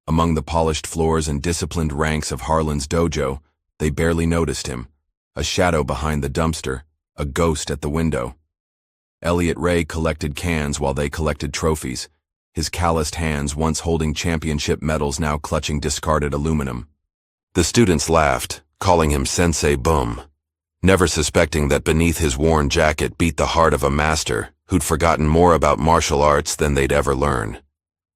Among the polished floors and disciplined ranks of Harlan's dojo, they barely noticed him. A shadow behind the dumpster, a ghost at the window. Elliot Ray collected cans while they collected trophies, his calloused hands once holding championship medals now clutching discarded aluminum. The students laughed, calling him Sensei Boom, never suspecting that beneath his worn jacket beat the heart of a master who'd forgotten more about martial arts than they'd ever learn.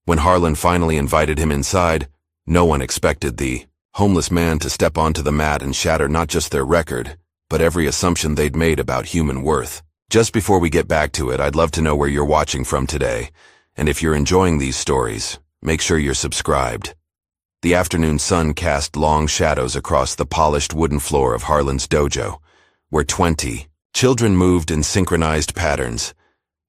When Harlan finally invited him inside, no one expected the homeless man to step onto the mat and shatter not just their record, but every assumption they'd made about human worth. Just before we get back to it, I'd love to know where you're watching from today, and if you're enjoying these stories, make sure you're subscribed. The afternoon sun cast long shadows across the polished wooden floor of Harlan's dojo, where 20 children moved in synchronized patterns.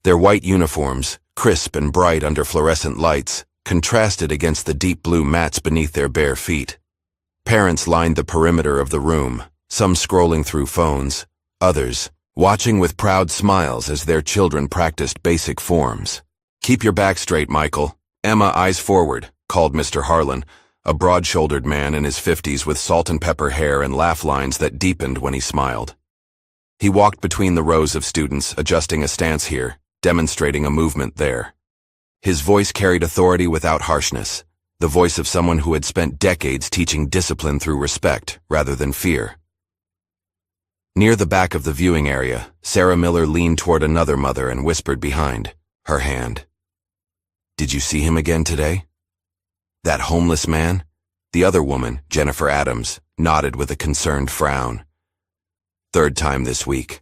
Their white uniforms, crisp and bright under fluorescent lights, contrasted against the deep blue mats beneath their bare feet. Parents lined the perimeter of the room, some scrolling through phones, others watching with proud smiles as their children practiced basic forms. "Keep your back straight, Michael. Emma, eyes forward," called Mr. Harlan, a broad-shouldered man in his 50s with salt-and-pepper hair and laugh lines that deepened when he smiled. He walked between the rows of students, adjusting a stance here, demonstrating a movement there. His voice carried authority without harshness, the voice of someone who had spent decades teaching discipline through respect rather than fear. Near the back of the viewing area, Sarah Miller leaned toward another mother and whispered behind her hand. "Did you see him again today? That homeless man?" The other woman, Jennifer Adams, nodded with a concerned frown. "Third time this week.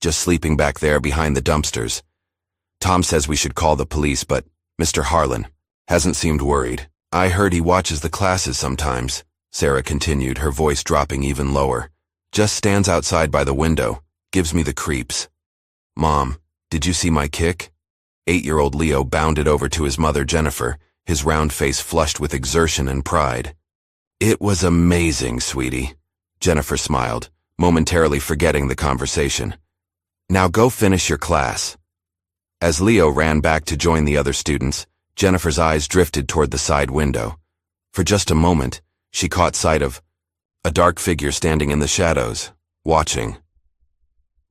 Just sleeping back there behind the dumpsters. Tom says we should call the police, but Mr. Harlan hasn't seemed worried. I heard he watches the classes sometimes," Sarah continued, her voice dropping even lower. "Just stands outside by the window, gives me the creeps. Mom, did you see my kick?" 8-year-old Leo bounded over to his mother Jennifer, his round face flushed with exertion and pride. "It was amazing, sweetie," Jennifer smiled, momentarily forgetting the conversation. "Now go finish your class." As Leo ran back to join the other students, Jennifer's eyes drifted toward the side window. For just a moment, she caught sight of a dark figure standing in the shadows, watching.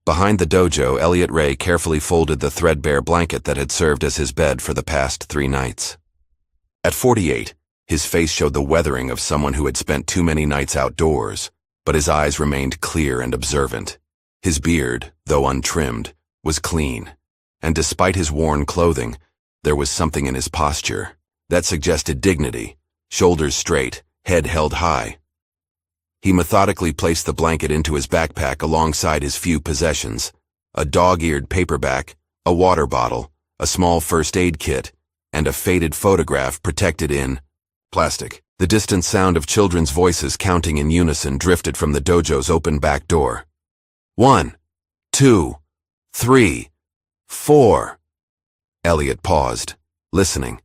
Behind the dojo, Elliot Ray carefully folded the threadbare blanket that had served as his bed for the past 3 nights. At 48, his face showed the weathering of someone who had spent too many nights outdoors, but his eyes remained clear and observant. His beard, though untrimmed, was clean, and despite his worn clothing, there was something in his posture that suggested dignity, shoulders straight, head held high. He methodically placed the blanket into his backpack alongside his few possessions, a dog-eared paperback, a water bottle, a small first aid kit, and a faded photograph protected in plastic. The distant sound of children's voices counting in unison drifted from the dojo's open back door. 1, 2, 3, 4. Elliot paused, listening.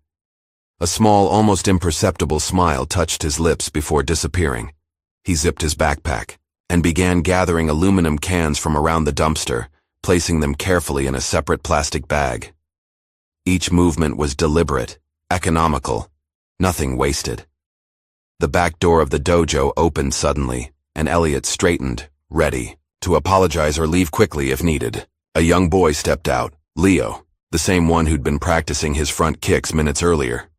A small, almost imperceptible smile touched his lips before disappearing. He zipped his backpack and began gathering aluminum cans from around the dumpster, placing them carefully in a separate plastic bag. Each movement was deliberate, economical, nothing wasted. The back door of the dojo opened suddenly, and Elliot straightened, ready to apologize or leave quickly if needed. A young boy stepped out, Leo, the same one who'd been practicing his front kicks minutes earlier.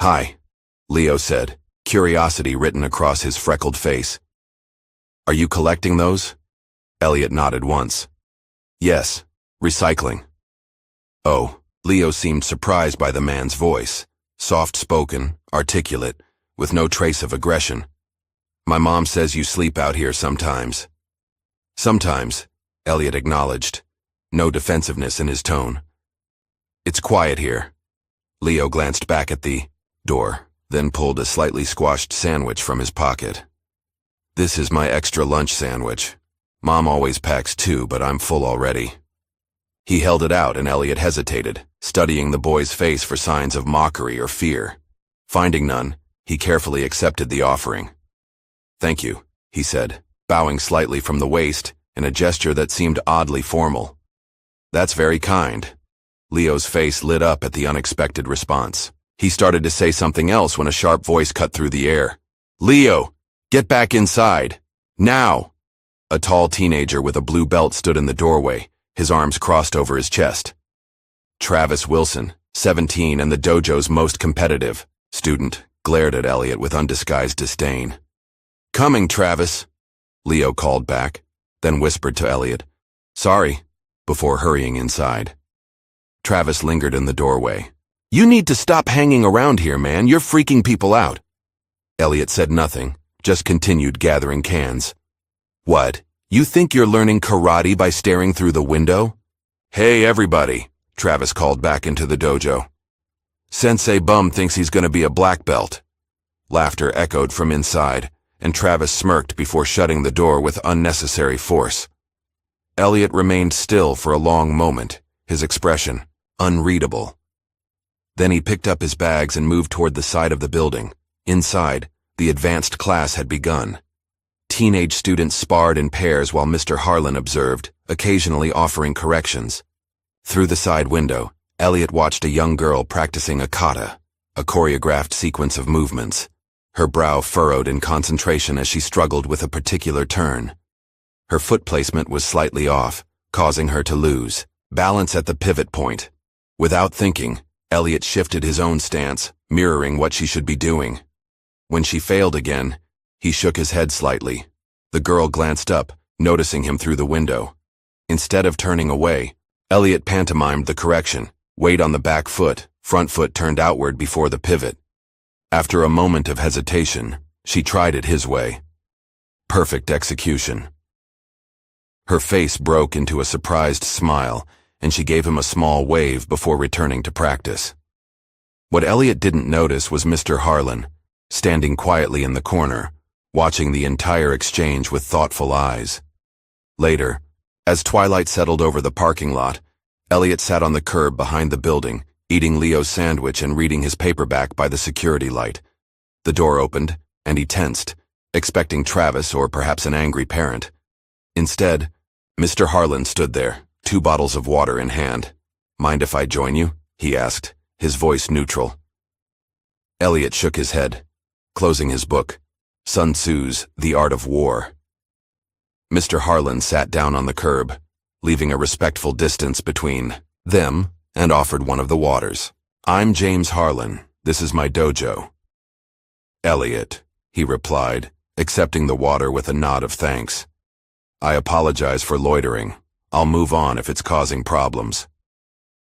"Hi," Leo said, curiosity written across his freckled face. "Are you collecting those?" Elliot nodded once. "Yes, recycling." "Oh," Leo seemed surprised by the man's voice, soft-spoken, articulate, with no trace of aggression. "My mom says you sleep out here sometimes." "Sometimes," Elliot acknowledged, no defensiveness in his tone. "It's quiet here." Leo glanced back at the door, then pulled a slightly squashed sandwich from his pocket. "This is my extra lunch sandwich. Mom always packs 2, but I'm full already." He held it out and Elliot hesitated, studying the boy's face for signs of mockery or fear. Finding none, he carefully accepted the offering. "Thank you," he said, bowing slightly from the waist in a gesture that seemed oddly formal. "That's very kind." Leo's face lit up at the unexpected response. He started to say something else when a sharp voice cut through the air. "Leo, get back inside. Now!" A tall teenager with a blue belt stood in the doorway, his arms crossed over his chest. Travis Wilson, 17 and the dojo's most competitive student, glared at Elliot with undisguised disdain. "Coming, Travis," Leo called back, then whispered to Elliot, "Sorry," before hurrying inside. Travis lingered in the doorway. "You need to stop hanging around here, man. You're freaking people out." Elliot said nothing, just continued gathering cans. "What? You think you're learning karate by staring through the window?" "Hey, everybody," Travis called back into the dojo. "Sensei Bum thinks he's going to be a black belt." Laughter echoed from inside, and Travis smirked before shutting the door with unnecessary force. Elliot remained still for a long moment, his expression unreadable. Then he picked up his bags and moved toward the side of the building. Inside, the advanced class had begun. Teenage students sparred in pairs while Mr. Harlan observed, occasionally offering corrections. Through the side window, Elliot watched a young girl practicing a kata, a choreographed sequence of movements. Her brow furrowed in concentration as she struggled with a particular turn. Her foot placement was slightly off, causing her to lose balance at the pivot point. Without thinking, Elliot shifted his own stance, mirroring what she should be doing. When she failed again, he shook his head slightly. The girl glanced up, noticing him through the window. Instead of turning away, Elliot pantomimed the correction, weight on the back foot, front foot turned outward before the pivot. After a moment of hesitation, she tried it his way. Perfect execution. Her face broke into a surprised smile, and she gave him a small wave before returning to practice. What Elliot didn't notice was Mr. Harlan, standing quietly in the corner, watching the entire exchange with thoughtful eyes. Later, as twilight settled over the parking lot, Elliot sat on the curb behind the building, eating Leo's sandwich and reading his paperback by the security light. The door opened, and he tensed, expecting Travis or perhaps an angry parent. Instead, Mr. Harlan stood there, 2 bottles of water in hand. "Mind if I join you?" he asked, his voice neutral. Elliot shook his head, closing his book, Sun Tzu's The Art of War. Mr. Harlan sat down on the curb, leaving a respectful distance between them, and offered one of the waters. "I'm James Harlan. This is my dojo." "Elliot," he replied, accepting the water with a nod of thanks. "I apologize for loitering. I'll move on if it's causing problems."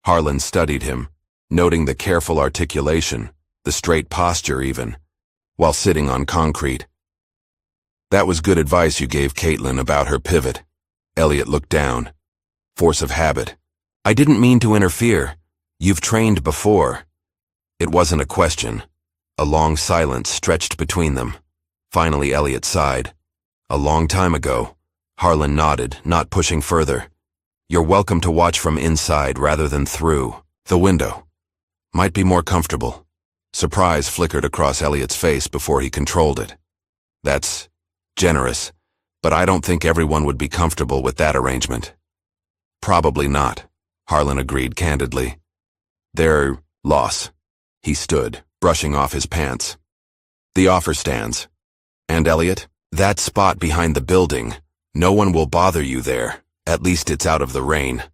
Harlan studied him, noting the careful articulation, the straight posture even, while sitting on concrete. "That was good advice you gave Caitlin about her pivot." Elliot looked down. "Force of habit. I didn't mean to interfere. You've trained before." It wasn't a question. A long silence stretched between them. Finally, Elliot sighed. "A long time ago." Harlan nodded, not pushing further. "You're welcome to watch from inside rather than through the window. Might be more comfortable." Surprise flickered across Elliot's face before he controlled it. "That's generous, but I don't think everyone would be comfortable with that arrangement." "Probably not," Harlan agreed candidly. "Their loss." He stood, brushing off his pants. "The offer stands. And Elliot, that spot behind the building, no one will bother you there. At least it's out of the rain."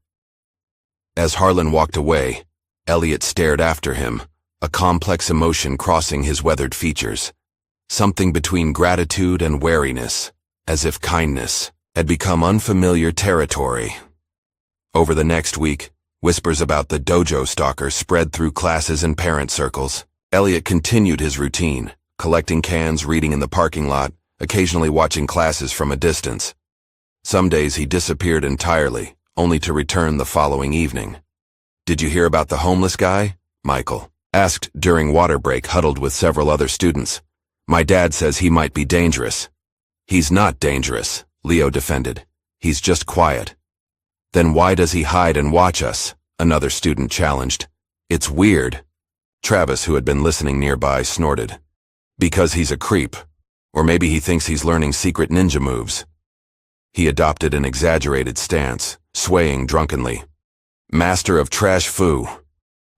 As Harlan walked away, Elliot stared after him, a complex emotion crossing his weathered features. Something between gratitude and wariness, as if kindness had become unfamiliar territory. Over the next week, whispers about the dojo stalker spread through classes and parent circles. Elliot continued his routine, collecting cans, reading in the parking lot, occasionally watching classes from a distance. Some days he disappeared entirely, only to return the following evening. "Did you hear about the homeless guy?" Michael asked during water break, huddled with several other students. "My dad says he might be dangerous." "He's not dangerous," Leo defended. "He's just quiet." "Then why does he hide and watch us?" another student challenged. "It's weird." Travis, who had been listening nearby, snorted. "Because he's a creep. Or maybe he thinks he's learning secret ninja moves." He adopted an exaggerated stance, swaying drunkenly. "Master of trash foo."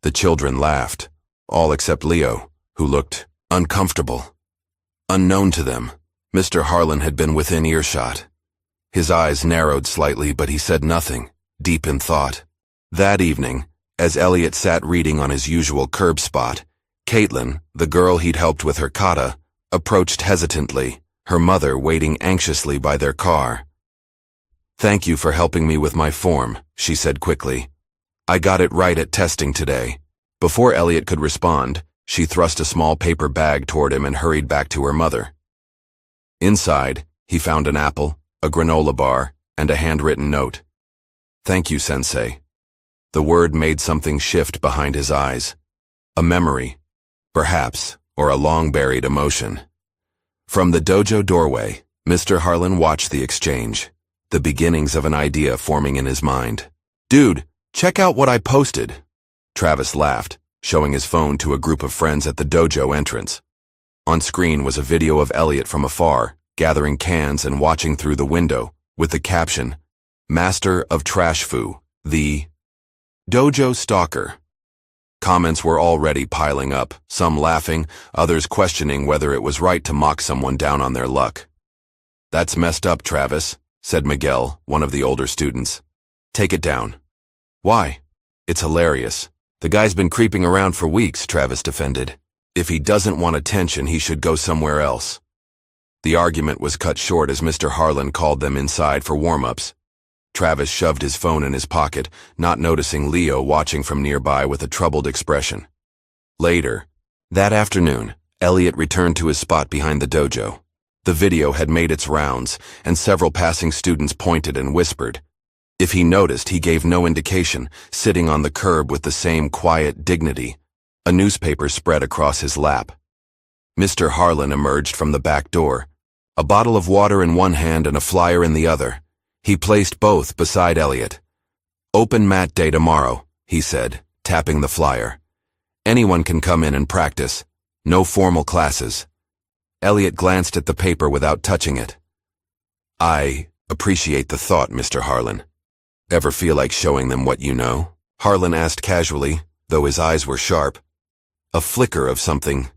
The children laughed. all except Leo, who looked uncomfortable. Unknown to them, Mr. Harlan had been within earshot. His eyes narrowed slightly, but he said nothing, deep in thought. That evening, as Elliot sat reading on his usual curb spot, Caitlin, the girl he'd helped with her kata, approached hesitantly, her mother waiting anxiously by their car. "Thank you for helping me with my form," she said quickly. "I got it right at testing today." Before Elliot could respond, she thrust a small paper bag toward him and hurried back to her mother. Inside, he found an apple, a granola bar, and a handwritten note. "Thank you, Sensei." The word made something shift behind his eyes. A memory, perhaps, or a long-buried emotion. From the dojo doorway, Mr. Harlan watched the exchange, the beginnings of an idea forming in his mind. "Dude, check out what I posted." Travis laughed, showing his phone to a group of friends at the dojo entrance. On screen was a video of Elliot from afar, gathering cans and watching through the window, with the caption, "Master of Trash Fu, the Dojo Stalker." Comments were already piling up, some laughing, others questioning whether it was right to mock someone down on their luck. "That's messed up, Travis," said Miguel, one of the older students. "Take it down." "Why?" "It's hilarious. The guy's been creeping around for weeks," Travis defended. "If he doesn't want attention, he should go somewhere else." The argument was cut short as Mr. Harlan called them inside for warm-ups. Travis shoved his phone in his pocket, not noticing Leo watching from nearby with a troubled expression. Later, that afternoon, Elliot returned to his spot behind the dojo. The video had made its rounds, and several passing students pointed and whispered. If he noticed, he gave no indication, sitting on the curb with the same quiet dignity. A newspaper spread across his lap. Mr. Harlan emerged from the back door, a bottle of water in one hand and a flyer in the other. He placed both beside Elliot. "Open mat day tomorrow," he said, tapping the flyer. "Anyone can come in and practice. No formal classes." Elliot glanced at the paper without touching it. "I appreciate the thought, Mr. Harlan. Ever feel like showing them what you know?" Harlan asked casually, though his eyes were sharp. A flicker of something,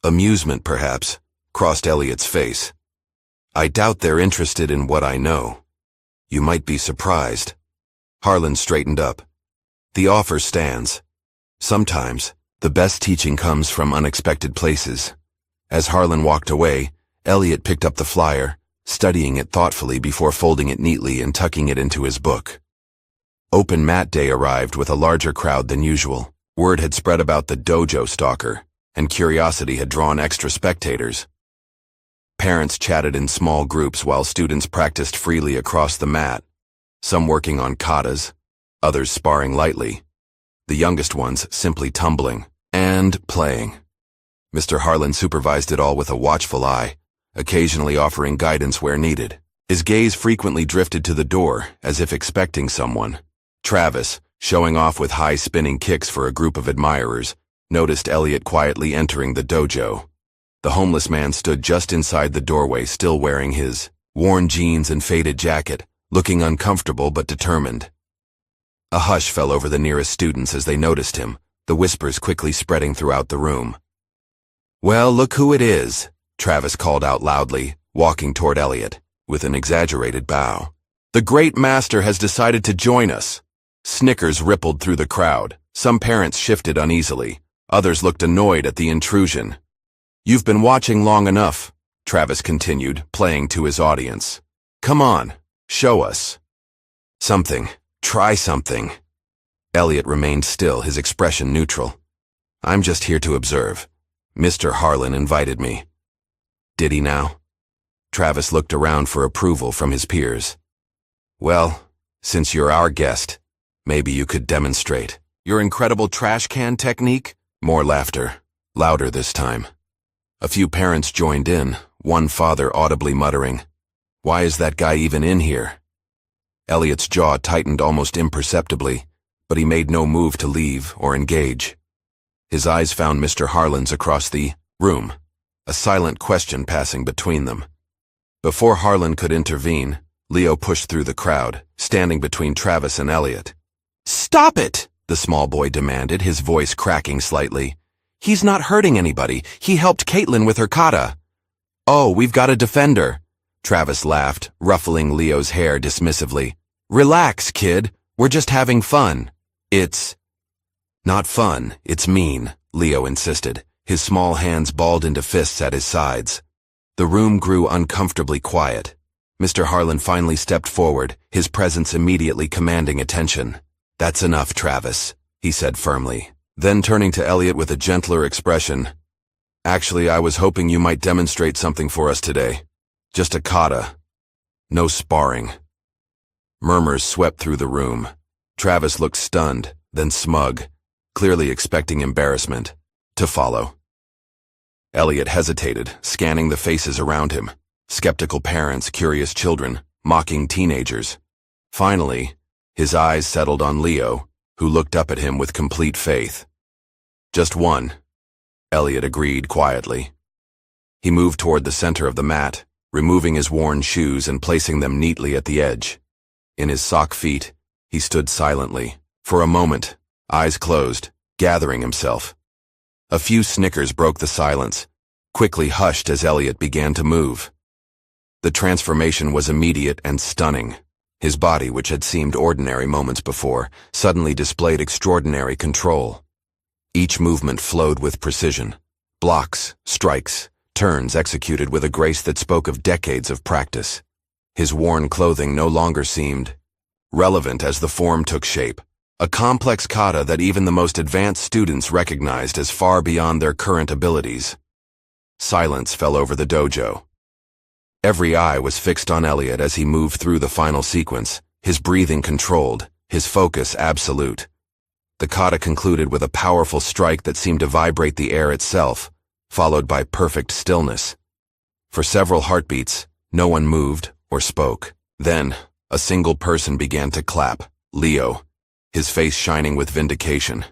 amusement perhaps, crossed Elliot's face. "I doubt they're interested in what I know. You might be surprised." Harlan straightened up. "The offer stands. Sometimes, the best teaching comes from unexpected places." As Harlan walked away, Elliot picked up the flyer, studying it thoughtfully before folding it neatly and tucking it into his book. Open mat day arrived with a larger crowd than usual. Word had spread about the dojo stalker, and curiosity had drawn extra spectators. Parents chatted in small groups while students practiced freely across the mat, some working on katas, others sparring lightly, the youngest ones simply tumbling and playing. Mr. Harlan supervised it all with a watchful eye, occasionally offering guidance where needed. His gaze frequently drifted to the door, as if expecting someone. Travis, showing off with high spinning kicks for a group of admirers, noticed Elliot quietly entering the dojo. The homeless man stood just inside the doorway, still wearing his worn jeans and faded jacket, looking uncomfortable but determined. A hush fell over the nearest students as they noticed him, the whispers quickly spreading throughout the room. "Well, look who it is," Travis called out loudly, walking toward Elliot, with an exaggerated bow. "The great master has decided to join us." Snickers rippled through the crowd. Some parents shifted uneasily. Others looked annoyed at the intrusion. "You've been watching long enough," Travis continued, playing to his audience. "Come on, show us something. Try something." Elliot remained still, his expression neutral. "I'm just here to observe. Mr. Harlan invited me." "Did he now?" Travis looked around for approval from his peers. "Well, since you're our guest, maybe you could demonstrate your incredible trash can technique?" More laughter, louder this time. A few parents joined in, one father audibly muttering, "Why is that guy even in here?" Elliot's jaw tightened almost imperceptibly, but he made no move to leave or engage. His eyes found Mr. Harlan's across the room, a silent question passing between them. Before Harlan could intervene, Leo pushed through the crowd, standing between Travis and Elliot. "Stop it!" the small boy demanded, his voice cracking slightly. He's not hurting anybody. He helped Caitlin with her kata. Oh, we've got a defender. Travis laughed, ruffling Leo's hair dismissively. Relax, kid. We're just having fun. It's not fun, it's mean, Leo insisted, his small hands balled into fists at his sides. The room grew uncomfortably quiet. Mr. Harlan finally stepped forward, his presence immediately commanding attention. That's enough, Travis, he said firmly. Then turning to Elliot with a gentler expression, Actually, I was hoping you might demonstrate something for us today. Just a kata. No sparring. Murmurs swept through the room. Travis looked stunned, then smug, clearly expecting embarrassment to follow. Elliot hesitated, scanning the faces around him. Skeptical parents, curious children, mocking teenagers. Finally, his eyes settled on Leo, who looked up at him with complete faith. Just one, Elliot agreed quietly. He moved toward the center of the mat, removing his worn shoes and placing them neatly at the edge. In his sock feet, he stood silently, for a moment, eyes closed, gathering himself. A few snickers broke the silence, quickly hushed as Elliot began to move. The transformation was immediate and stunning. His body, which had seemed ordinary moments before, suddenly displayed extraordinary control. Each movement flowed with precision. Blocks, strikes, turns executed with a grace that spoke of decades of practice. His worn clothing no longer seemed relevant as the form took shape, a complex kata that even the most advanced students recognized as far beyond their current abilities. Silence fell over the dojo. Every eye was fixed on Elliot as he moved through the final sequence, his breathing controlled, his focus absolute. The kata concluded with a powerful strike that seemed to vibrate the air itself, followed by perfect stillness. For several heartbeats, no one moved or spoke. Then, a single person began to clap, Leo, his face shining with vindication.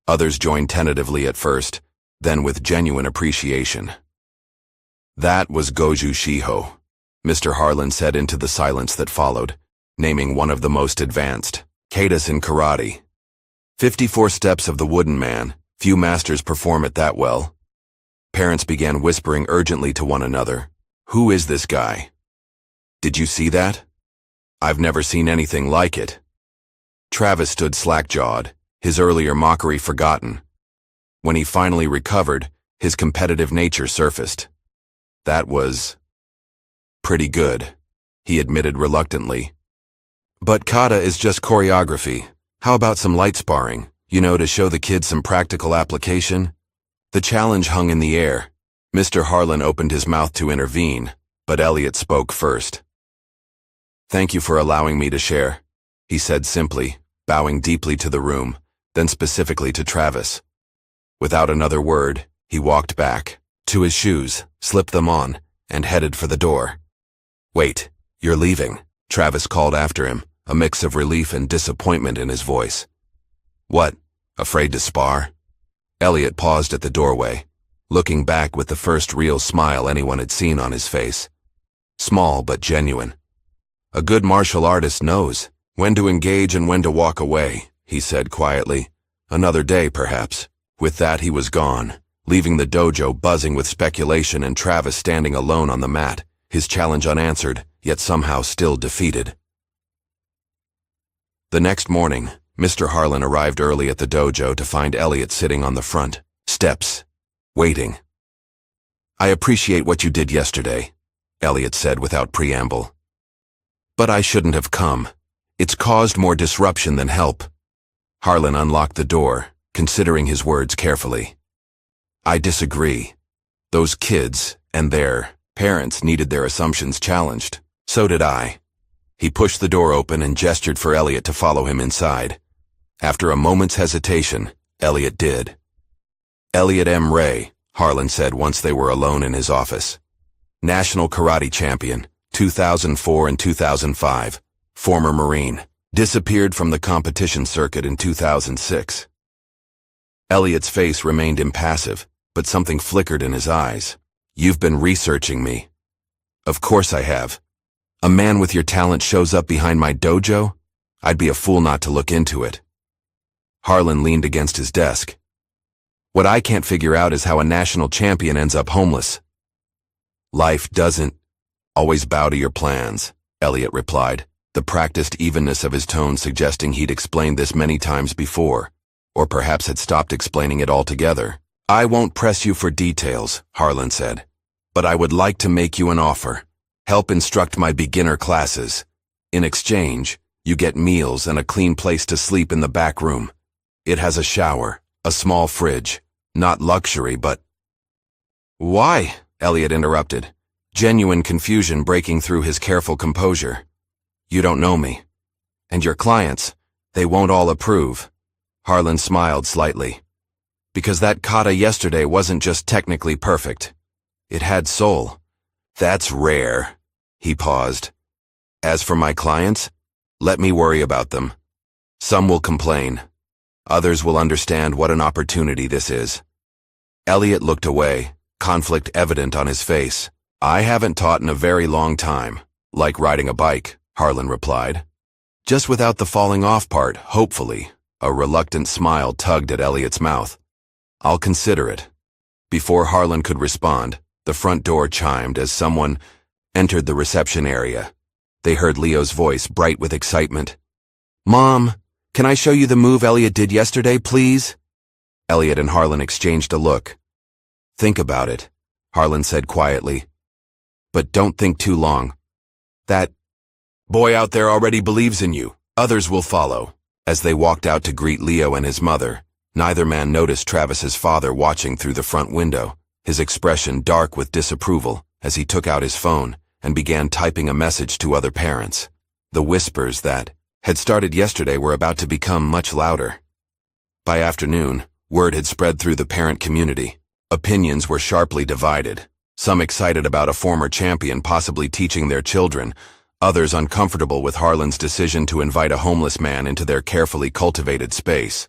Others joined tentatively at first, then with genuine appreciation. That was Goju Shiho, Mr. Harlan said into the silence that followed, naming one of the most advanced, katas in karate. 54 steps of the wooden man, few masters perform it that well. Parents began whispering urgently to one another, Who is this guy? Did you see that? I've never seen anything like it. Travis stood slack-jawed, his earlier mockery forgotten. When he finally recovered, his competitive nature surfaced. That was pretty good, he admitted reluctantly. But kata is just choreography. How about some light sparring, to show the kids some practical application? The challenge hung in the air. Mr. Harlan opened his mouth to intervene, but Elliot spoke first. Thank you for allowing me to share, he said simply, bowing deeply to the room, then specifically to Travis. Without another word, he walked back to his shoes, slipped them on, and headed for the door. Wait, you're leaving, Travis called after him, a mix of relief and disappointment in his voice. What, afraid to spar? Elliot paused at the doorway, looking back with the first real smile anyone had seen on his face. Small but genuine. A good martial artist knows when to engage and when to walk away, he said quietly. Another day, perhaps. With that, he was gone, leaving the dojo buzzing with speculation and Travis standing alone on the mat, his challenge unanswered, yet somehow still defeated. The next morning, Mr. Harlan arrived early at the dojo to find Elliot sitting on the front steps, waiting. I appreciate what you did yesterday, Elliot said without preamble. But I shouldn't have come. It's caused more disruption than help. Harlan unlocked the door, considering his words carefully. I disagree. Those kids and their parents needed their assumptions challenged. So did I. He pushed the door open and gestured for Elliot to follow him inside. After a moment's hesitation, Elliot did. Elliot M. Ray, Harlan said once they were alone in his office. National karate champion, 2004 and 2005. Former Marine. Disappeared from the competition circuit in 2006. Elliot's face remained impassive, but something flickered in his eyes. You've been researching me. Of course I have. A man with your talent shows up behind my dojo? I'd be a fool not to look into it. Harlan leaned against his desk. What I can't figure out is how a national champion ends up homeless. Life doesn't always bow to your plans, Elliot replied, the practiced evenness of his tone suggesting he'd explained this many times before, or perhaps had stopped explaining it altogether. I won't press you for details, Harlan said, but I would like to make you an offer. Help instruct my beginner classes. In exchange, you get meals and a clean place to sleep in the back room. It has a shower, a small fridge. Not luxury, but... Why? Elliot interrupted, genuine confusion breaking through his careful composure. You don't know me. And your clients, they won't all approve. Harlan smiled slightly. Because that kata yesterday wasn't just technically perfect. It had soul. That's rare. He paused. As for my clients, let me worry about them. Some will complain. Others will understand what an opportunity this is. Elliot looked away, conflict evident on his face. I haven't taught in a very long time. Like riding a bike, Harlan replied. Just without the falling off part, hopefully. A reluctant smile tugged at Elliot's mouth. I'll consider it. Before Harlan could respond, the front door chimed as someone entered the reception area. They heard Leo's voice, bright with excitement. Mom, can I show you the move Elliot did yesterday, please? Elliot and Harlan exchanged a look. Think about it, Harlan said quietly. But don't think too long. That boy out there already believes in you. Others will follow. As they walked out to greet Leo and his mother, neither man noticed Travis's father watching through the front window, his expression dark with disapproval as he took out his phone and began typing a message to other parents. The whispers that had started yesterday were about to become much louder. By afternoon, word had spread through the parent community. Opinions were sharply divided, some excited about a former champion possibly teaching their children, others uncomfortable with Harlan's decision to invite a homeless man into their carefully cultivated space.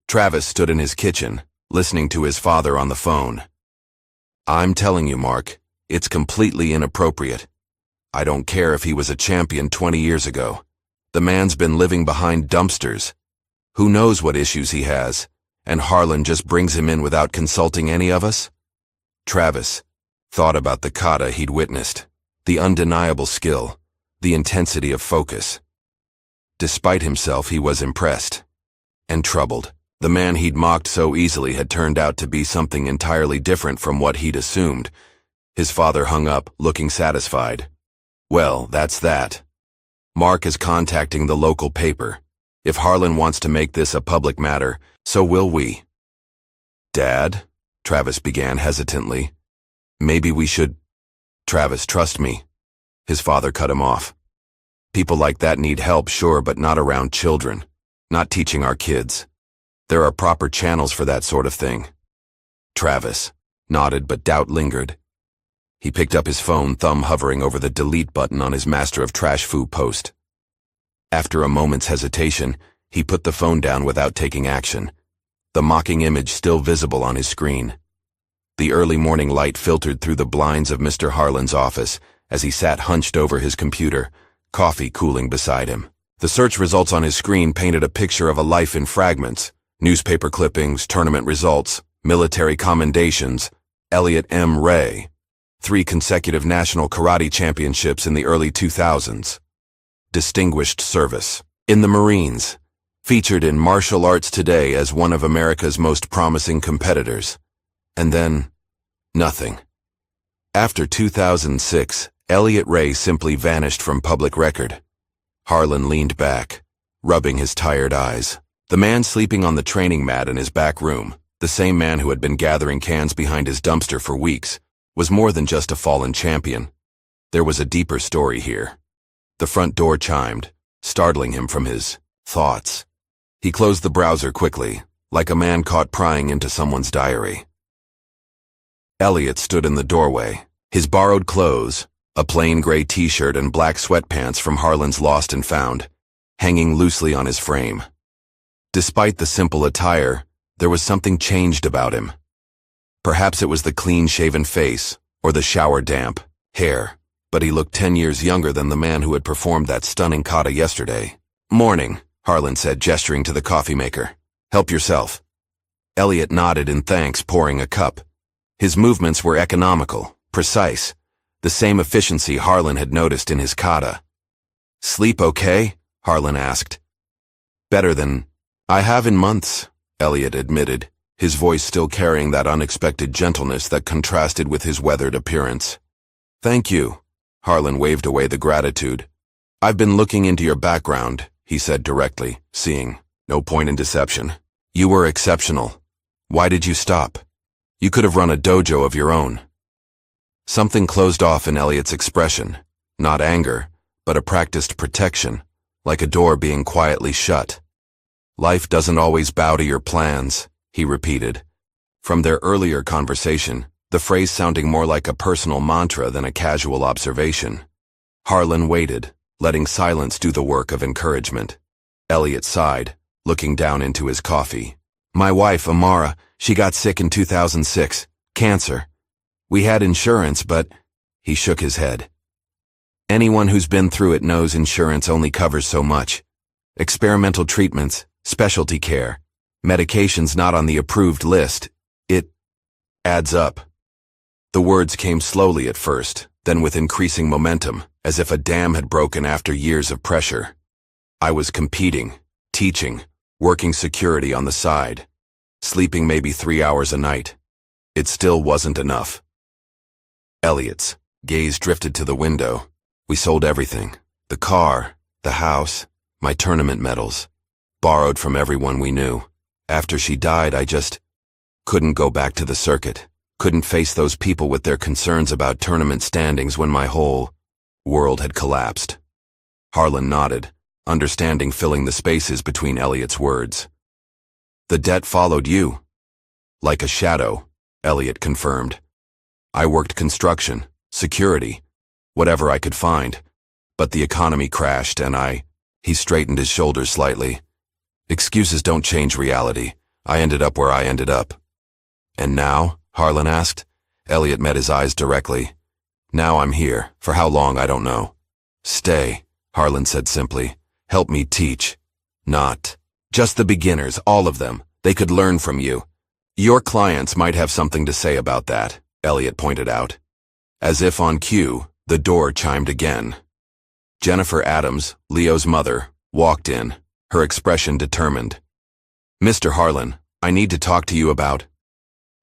Travis stood in his kitchen, listening to his father on the phone. I'm telling you, Mark, it's completely inappropriate. I don't care if he was a champion 20 years ago. The man's been living behind dumpsters. Who knows what issues he has? And Harlan just brings him in without consulting any of us? Travis thought about the kata he'd witnessed, the undeniable skill, the intensity of focus. Despite himself, he was impressed and troubled. The man he'd mocked so easily had turned out to be something entirely different from what he'd assumed. His father hung up, looking satisfied. Well, that's that. Mark is contacting the local paper. If Harlan wants to make this a public matter, so will we. Dad, Travis began hesitantly. Maybe we should... Travis, trust me. His father cut him off. People like that need help, sure, but not around children. Not teaching our kids. There are proper channels for that sort of thing. Travis nodded, but doubt lingered. He picked up his phone, thumb hovering over the delete button on his Master of Trash Fu post. After a moment's hesitation, he put the phone down without taking action, the mocking image still visible on his screen. The early morning light filtered through the blinds of Mr. Harlan's office as he sat hunched over his computer, coffee cooling beside him. The search results on his screen painted a picture of a life in fragments: newspaper clippings, tournament results, military commendations. Elliot M. Ray, 3 consecutive national karate championships in the early 2000s. Distinguished service in the Marines. Featured in Martial Arts Today as one of America's most promising competitors. And then, nothing. After 2006, Elliot Ray simply vanished from public record. Harlan leaned back, rubbing his tired eyes. The man sleeping on the training mat in his back room, the same man who had been gathering cans behind his dumpster for weeks, was more than just a fallen champion. There was a deeper story here. The front door chimed, startling him from his thoughts. He closed the browser quickly, like a man caught prying into someone's diary. Elliot stood in the doorway, his borrowed clothes, a plain gray t-shirt and black sweatpants from Harlan's Lost and Found, hanging loosely on his frame. Despite the simple attire, there was something changed about him. Perhaps it was the clean-shaven face, or the shower-damp hair, but he looked 10 years younger than the man who had performed that stunning kata yesterday. Morning, Harlan said, gesturing to the coffee maker. Help yourself. Elliot nodded in thanks, pouring a cup. His movements were economical, precise, the same efficiency Harlan had noticed in his kata. "Sleep okay?" Harlan asked. "Better than I have in months," Elliot admitted, his voice still carrying that unexpected gentleness that contrasted with his weathered appearance. "Thank you." Harlan waved away the gratitude. "I've been looking into your background," he said directly, seeing no point in deception. "You were exceptional. Why did you stop? You could have run a dojo of your own." Something closed off in Elliot's expression, not anger, but a practiced protection, like a door being quietly shut. "Life doesn't always bow to your plans," he repeated. From their earlier conversation, the phrase sounding more like a personal mantra than a casual observation. Harlan waited, letting silence do the work of encouragement. Elliot sighed, looking down into his coffee. "My wife, Amara, she got sick in 2006. Cancer. We had insurance, but—" He shook his head. "Anyone who's been through it knows insurance only covers so much. Experimental treatments, specialty care, medications not on the approved list. It adds up." The words came slowly at first, then with increasing momentum, as if a dam had broken after years of pressure. "I was competing, teaching, working security on the side, sleeping maybe 3 hours a night. It still wasn't enough." Elliot's gaze drifted to the window. "We sold everything. The car, the house, my tournament medals. Borrowed from everyone we knew. After she died, I just couldn't go back to the circuit. Couldn't face those people with their concerns about tournament standings when my whole world had collapsed." Harlan nodded, understanding filling the spaces between Elliot's words. "The debt followed you." "Like a shadow," Elliot confirmed. "I worked construction, security, whatever I could find. But the economy crashed and He straightened his shoulders slightly. "Excuses don't change reality. I ended up where I ended up." "And now?" Harlan asked. Elliot met his eyes directly. "Now I'm here. For how long, I don't know." "Stay," Harlan said simply. "Help me teach." "Not just the beginners, all of them. They could learn from you." "Your clients might have something to say about that," Elliot pointed out. As if on cue, the door chimed again. Jennifer Adams, Leo's mother, walked in, her expression determined. "Mr. Harlan, I need to talk to you about—"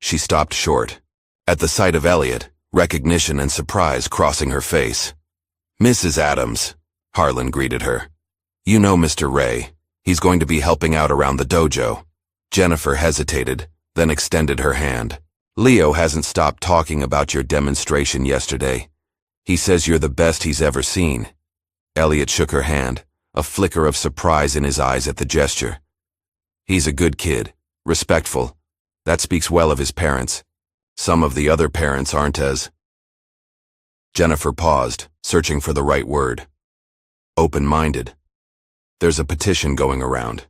She stopped short. At the sight of Elliot, recognition and surprise crossing her face. "Mrs. Adams," Harlan greeted her. "You know Mr. Ray. He's going to be helping out around the dojo." Jennifer hesitated, then extended her hand. "Leo hasn't stopped talking about your demonstration yesterday. He says you're the best he's ever seen." Elliot shook her hand, a flicker of surprise in his eyes at the gesture. "He's a good kid, respectful. That speaks well of his parents. Some of the other parents aren't as—" Jennifer paused, searching for the right word. "Open-minded. There's a petition going around.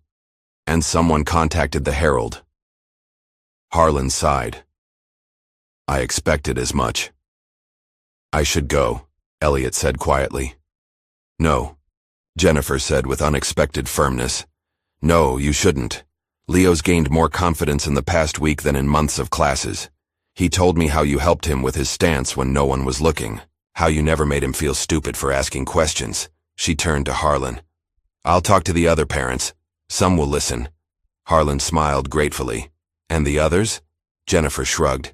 And someone contacted the Herald." Harlan sighed. "I expected as much." "I should go," Elliot said quietly. "No," Jennifer said with unexpected firmness. "No, you shouldn't. Leo's gained more confidence in the past week than in months of classes. He told me how you helped him with his stance when no one was looking, how you never made him feel stupid for asking questions." She turned to Harlan. "I'll talk to the other parents. Some will listen." Harlan smiled gratefully. "And the others?" Jennifer shrugged.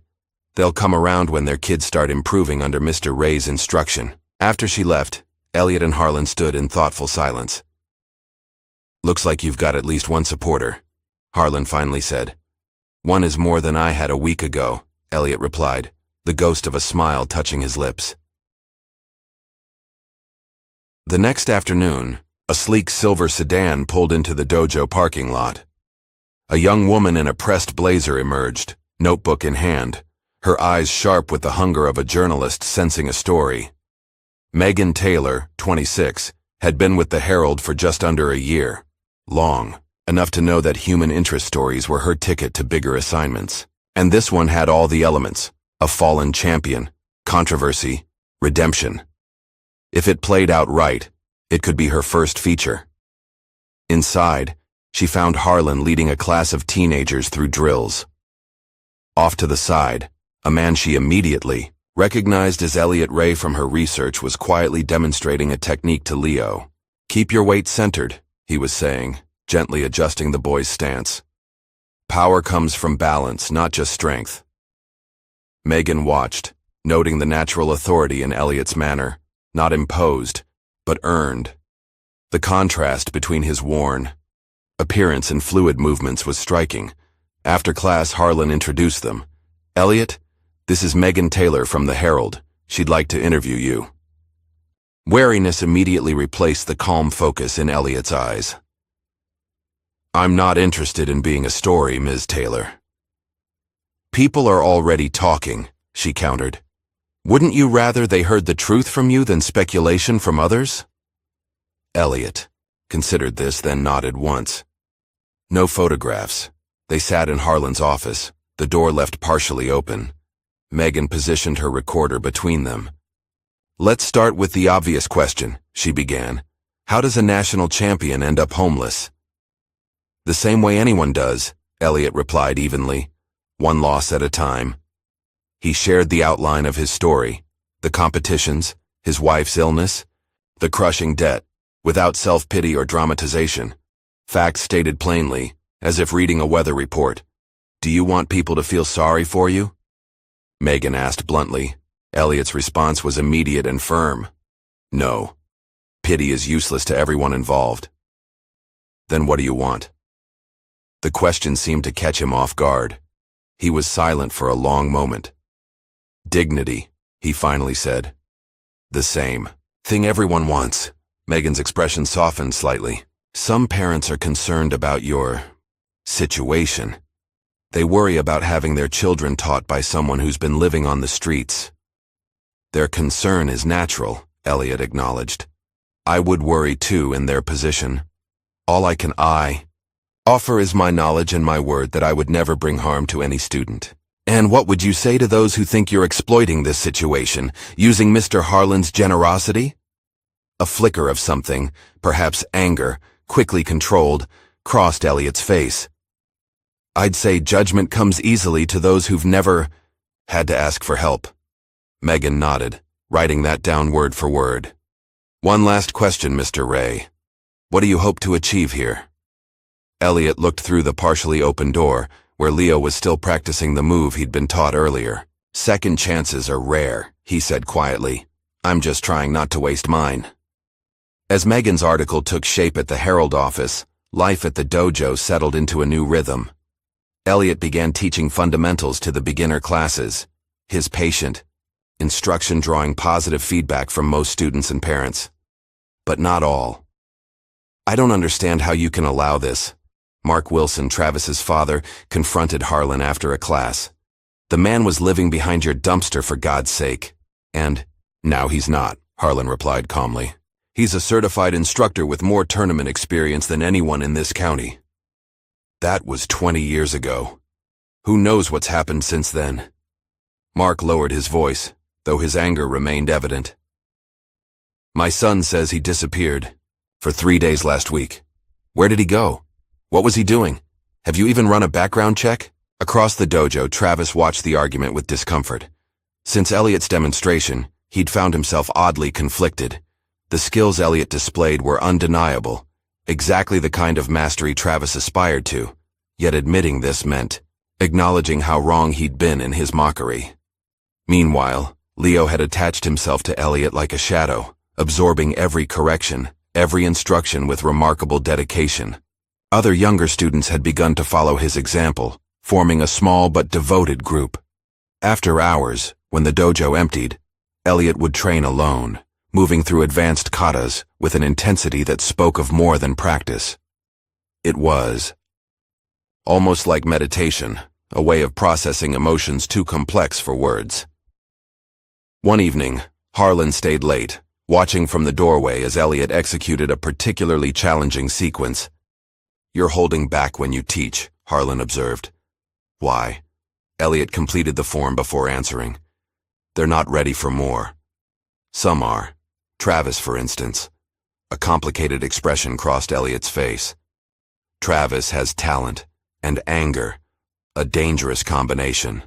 "They'll come around when their kids start improving under Mr. Ray's instruction." After she left, Elliot and Harlan stood in thoughtful silence. "Looks like you've got at least one supporter," Harlan finally said. "One is more than I had a week ago," Elliot replied, the ghost of a smile touching his lips. The next afternoon, a sleek silver sedan pulled into the dojo parking lot. A young woman in a pressed blazer emerged, notebook in hand, her eyes sharp with the hunger of a journalist sensing a story. Megan Taylor, 26, had been with the Herald for just under a year. Long, enough to know that human interest stories were her ticket to bigger assignments. And this one had all the elements: a fallen champion, controversy, redemption. If it played out right, it could be her first feature. Inside, she found Harlan leading a class of teenagers through drills. Off to the side, a man she immediately recognized as Elliot Ray from her research was quietly demonstrating a technique to Leo. "Keep your weight centered," he was saying, gently adjusting the boy's stance. "Power comes from balance, not just strength." Megan watched, noting the natural authority in Elliot's manner, not imposed, but earned. The contrast between his worn appearance and fluid movements was striking. After class, Harlan introduced them. "Elliot, this is Megan Taylor from the Herald. She'd like to interview you." Wariness immediately replaced the calm focus in Elliot's eyes. "I'm not interested in being a story, Ms. Taylor." "People are already talking," she countered. "Wouldn't you rather they heard the truth from you than speculation from others?" Elliot considered this, then nodded once. No photographs. They sat in Harlan's office, the door left partially open. Megan positioned her recorder between them. "Let's start with the obvious question," she began. "How does a national champion end up homeless?" "The same way anyone does," Elliot replied evenly, "one loss at a time." He shared the outline of his story, the competitions, his wife's illness, the crushing debt, without self-pity or dramatization. Facts stated plainly, as if reading a weather report. "Do you want people to feel sorry for you?" Megan asked bluntly. Elliot's response was immediate and firm. "No. Pity is useless to everyone involved." "Then what do you want?" The question seemed to catch him off guard. He was silent for a long moment. "Dignity," he finally said. "The same thing everyone wants." Megan's expression softened slightly. "Some parents are concerned about your situation. They worry about having their children taught by someone who's been living on the streets." "Their concern is natural," Elliot acknowledged. "I would worry too in their position. All I can offer is my knowledge and my word that I would never bring harm to any student." "And what would you say to those who think you're exploiting this situation, using Mr. Harlan's generosity?" A flicker of something, perhaps anger, quickly controlled, crossed Elliot's face. "I'd say judgment comes easily to those who've never had to ask for help." Megan nodded, writing that down word for word. "One last question, Mr. Ray. What do you hope to achieve here?" Elliot looked through the partially open door, where Leo was still practicing the move he'd been taught earlier. "Second chances are rare," he said quietly. "I'm just trying not to waste mine." As Megan's article took shape at the Herald office, life at the dojo settled into a new rhythm. Elliot began teaching fundamentals to the beginner classes, his patient instruction drawing positive feedback from most students and parents. But not all. "I don't understand how you can allow this," Mark Wilson, Travis's father, confronted Harlan after a class. "The man was living behind your dumpster, for God's sake." "And now he's not," Harlan replied calmly. "He's a certified instructor with more tournament experience than anyone in this county." "That was 20 years ago. Who knows what's happened since then?" Mark lowered his voice, though his anger remained evident. "My son says he disappeared for 3 days last week. Where did he go? What was he doing? Have you even run a background check?" Across the dojo, Travis watched the argument with discomfort. Since Elliot's demonstration, he'd found himself oddly conflicted. The skills Elliot displayed were undeniable, exactly the kind of mastery Travis aspired to, yet admitting this meant acknowledging how wrong he'd been in his mockery. Meanwhile, Leo had attached himself to Elliot like a shadow, absorbing every correction, every instruction with remarkable dedication. Other younger students had begun to follow his example, forming a small but devoted group. After hours, when the dojo emptied, Elliot would train alone, moving through advanced katas with an intensity that spoke of more than practice. It was almost like meditation, a way of processing emotions too complex for words. One evening, Harlan stayed late, watching from the doorway as Elliot executed a particularly challenging sequence. "You're holding back when you teach," Harlan observed. "Why?" Elliot completed the form before answering. "They're not ready for more. Some are. Travis, for instance." A complicated expression crossed Elliot's face. Travis has talent and anger, a dangerous combination.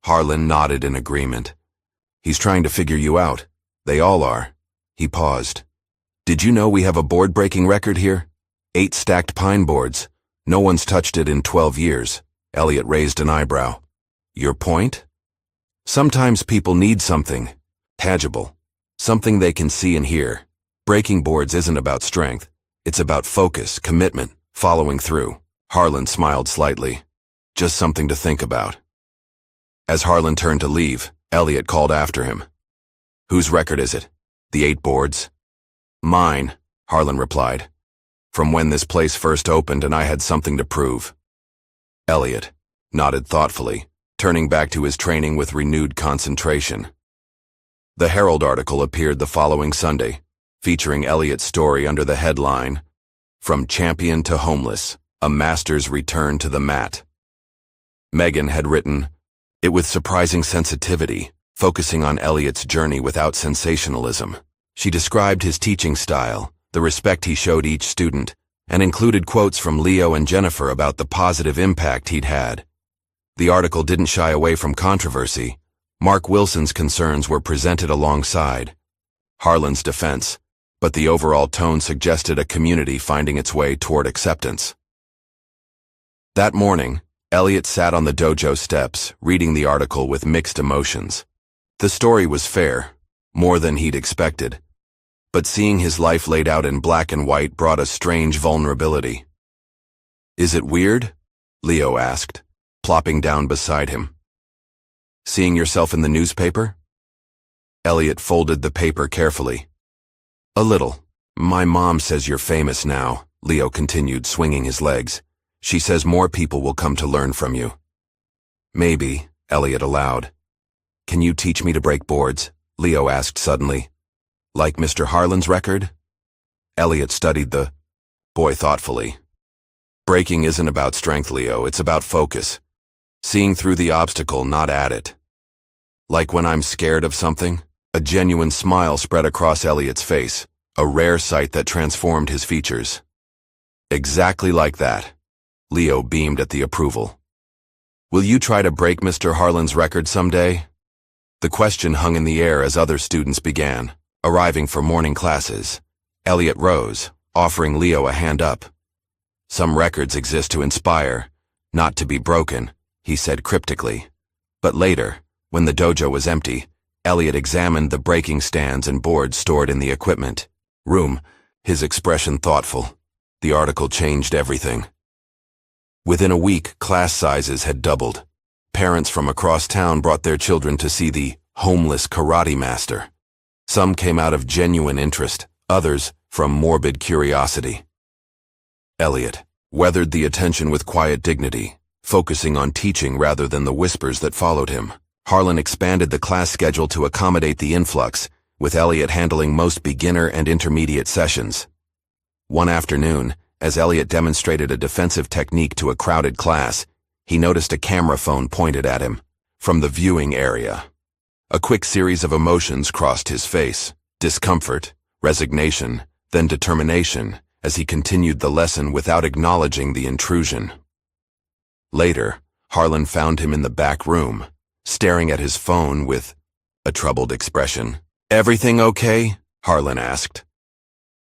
Harlan nodded in agreement. He's trying to figure you out. They all are. He paused. Did you know we have a board-breaking record here? 8 stacked pine boards. No one's touched it in 12 years. Elliot raised an eyebrow. Your point? Sometimes people need something tangible, something they can see and hear. Breaking boards isn't about strength. It's about focus, commitment, following through. Harlan smiled slightly. Just something to think about. As Harlan turned to leave, Elliot called after him. Whose record is it? The 8 boards? Mine, Harlan replied. From when this place first opened and I had something to prove. Elliot nodded thoughtfully, turning back to his training with renewed concentration. The Herald article appeared the following Sunday, featuring Elliot's story under the headline, From Champion to Homeless, a Master's Return to the Mat. Megan had written it with surprising sensitivity, focusing on Elliot's journey without sensationalism. She described his teaching style, the respect he showed each student, and included quotes from Leo and Jennifer about the positive impact he'd had. The article didn't shy away from controversy. Mark Wilson's concerns were presented alongside Harlan's defense, but the overall tone suggested a community finding its way toward acceptance. That morning, Elliot sat on the dojo steps, reading the article with mixed emotions. The story was fair, more than he'd expected, but seeing his life laid out in black and white brought a strange vulnerability. Is it weird? Leo asked, plopping down beside him. Seeing yourself in the newspaper? Elliot folded the paper carefully. A little. My mom says you're famous now, Leo continued, swinging his legs. She says more people will come to learn from you. Maybe, Elliot allowed. Can you teach me to break boards? Leo asked suddenly. Like Mr. Harlan's record? Elliot studied the boy thoughtfully. Breaking isn't about strength, Leo, it's about focus. Seeing through the obstacle, not at it. Like when I'm scared of something? A genuine smile spread across Elliot's face, a rare sight that transformed his features. Exactly like that. Leo beamed at the approval. Will you try to break Mr. Harlan's record someday? The question hung in the air as other students began, arriving for morning classes. Elliot rose, offering Leo a hand up. Some records exist to inspire, not to be broken, he said cryptically. But later, when the dojo was empty, Elliot examined the breaking stands and boards stored in the equipment room, his expression thoughtful. The article changed everything. Within a week, class sizes had doubled. Parents from across town brought their children to see the homeless karate master. Some came out of genuine interest, others from morbid curiosity. Elliot weathered the attention with quiet dignity, focusing on teaching rather than the whispers that followed him. Harlan expanded the class schedule to accommodate the influx, with Elliot handling most beginner and intermediate sessions. One afternoon, as Elliot demonstrated a defensive technique to a crowded class, he noticed a camera phone pointed at him from the viewing area. A quick series of emotions crossed his face: discomfort, resignation, then determination, as he continued the lesson without acknowledging the intrusion. Later, Harlan found him in the back room, staring at his phone with a troubled expression. Everything okay? Harlan asked.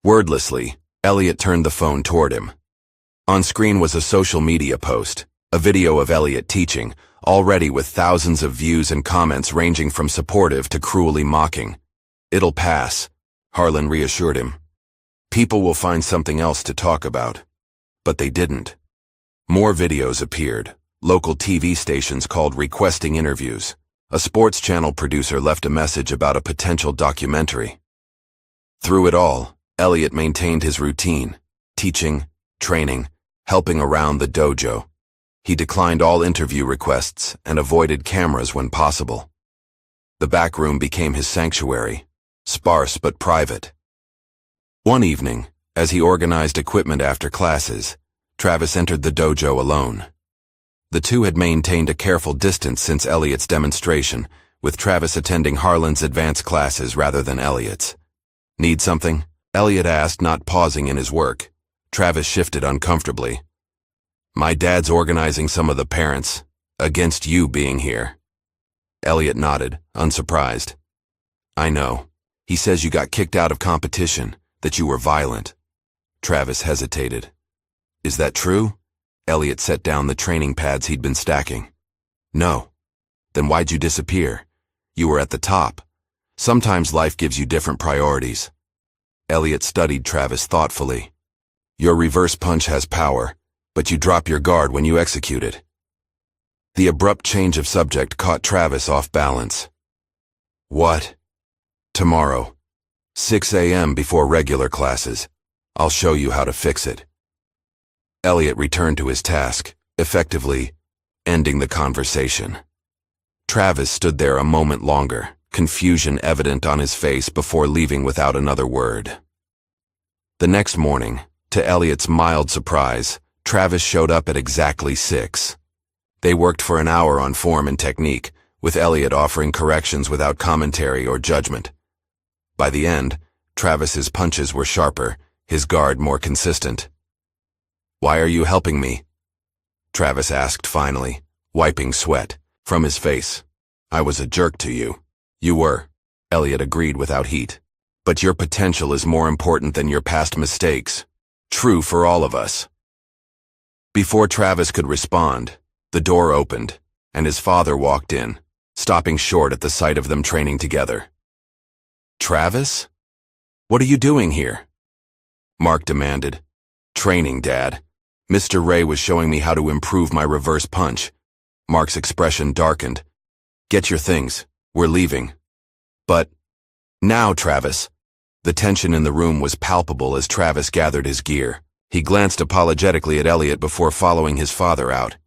Wordlessly, Elliot turned the phone toward him. On screen was a social media post, a video of Elliot teaching, already with thousands of views and comments ranging from supportive to cruelly mocking. It'll pass, Harlan reassured him. People will find something else to talk about. But they didn't. More videos appeared. Local TV stations called requesting interviews. A sports channel producer left a message about a potential documentary. Through it all, Elliot maintained his routine, teaching, training, helping around the dojo. He declined all interview requests and avoided cameras when possible. The back room became his sanctuary, sparse but private. One evening, as he organized equipment after classes, Travis entered the dojo alone. The two had maintained a careful distance since Elliot's demonstration, with Travis attending Harlan's advanced classes rather than Elliot's. Need something? Elliot asked, not pausing in his work. Travis shifted uncomfortably, My dad's organizing some of the parents against you being here. Elliot nodded, unsurprised. I know. He says you got kicked out of competition, that you were violent. Travis hesitated. Is that true? Elliot set down the training pads he'd been stacking. No. Then why'd you disappear? You were at the top. Sometimes life gives you different priorities. Elliot studied Travis thoughtfully. Your reverse punch has power, but you drop your guard when you execute it. The abrupt change of subject caught Travis off balance. What? Tomorrow. 6 a.m. before regular classes. I'll show you how to fix it. Elliot returned to his task, effectively ending the conversation. Travis stood there a moment longer, confusion evident on his face before leaving without another word. The next morning, to Elliot's mild surprise, Travis showed up at exactly 6. They worked for an hour on form and technique, with Elliot offering corrections without commentary or judgment. By the end, Travis's punches were sharper, his guard more consistent. Why are you helping me? Travis asked finally, wiping sweat from his face. I was a jerk to you. You were, Elliot agreed without heat. But your potential is more important than your past mistakes. True for all of us. Before Travis could respond, the door opened, and his father walked in, stopping short at the sight of them training together. Travis? What are you doing here? Mark demanded. Training, Dad. Mr. Ray was showing me how to improve my reverse punch. Mark's expression darkened. Get your things. We're leaving. But now, Travis. The tension in the room was palpable as Travis gathered his gear. He glanced apologetically at Elliot before following his father out.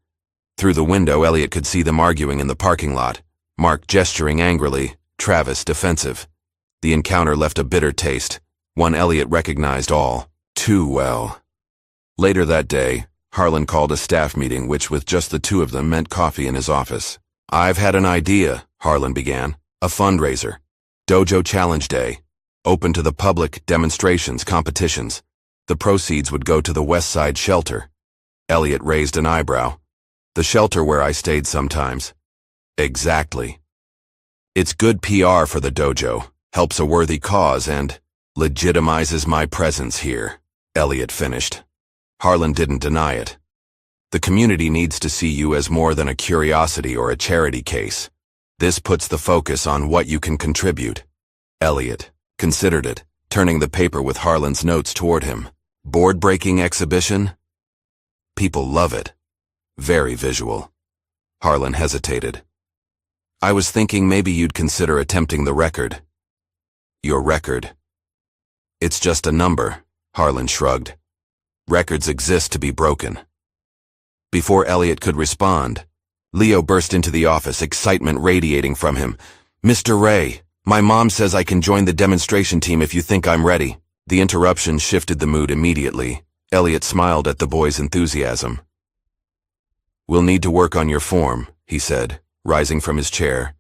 Through the window, Elliot could see them arguing in the parking lot, Mark gesturing angrily, Travis defensive. The encounter left a bitter taste, one Elliot recognized all too well. Later that day, Harlan called a staff meeting which with just the two of them meant coffee in his office. I've had an idea, Harlan began. A fundraiser. Dojo Challenge Day. Open to the public, demonstrations, competitions. The proceeds would go to the West Side Shelter. Elliot raised an eyebrow. The shelter where I stayed sometimes. Exactly. It's good PR for the dojo, helps a worthy cause, and legitimizes my presence here, Elliot finished. Harlan didn't deny it. The community needs to see you as more than a curiosity or a charity case. This puts the focus on what you can contribute. Elliot considered it, turning the paper with Harlan's notes toward him. Board-breaking exhibition? People love it. Very visual. Harlan hesitated. I was thinking maybe you'd consider attempting the record. Your record. It's just a number, Harlan shrugged. Records exist to be broken. Before Elliot could respond, Leo burst into the office, excitement radiating from him. Mr. Ray, my mom says I can join the demonstration team if you think I'm ready. The interruption shifted the mood immediately. Elliot smiled at the boy's enthusiasm. We'll need to work on your form, he said, rising from his chair.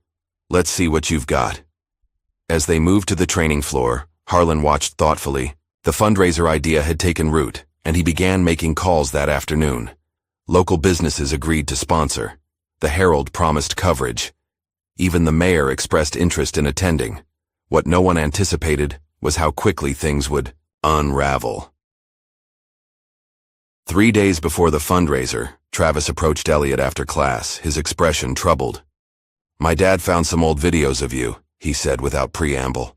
Let's see what you've got. As they moved to the training floor, Harlan watched thoughtfully. The fundraiser idea had taken root, and he began making calls that afternoon. Local businesses agreed to sponsor. The Herald promised coverage. Even the mayor expressed interest in attending. What no one anticipated was how quickly things would unravel. 3 days before the fundraiser, Travis approached Elliot after class, his expression troubled. My dad found some old videos of you, he said without preamble.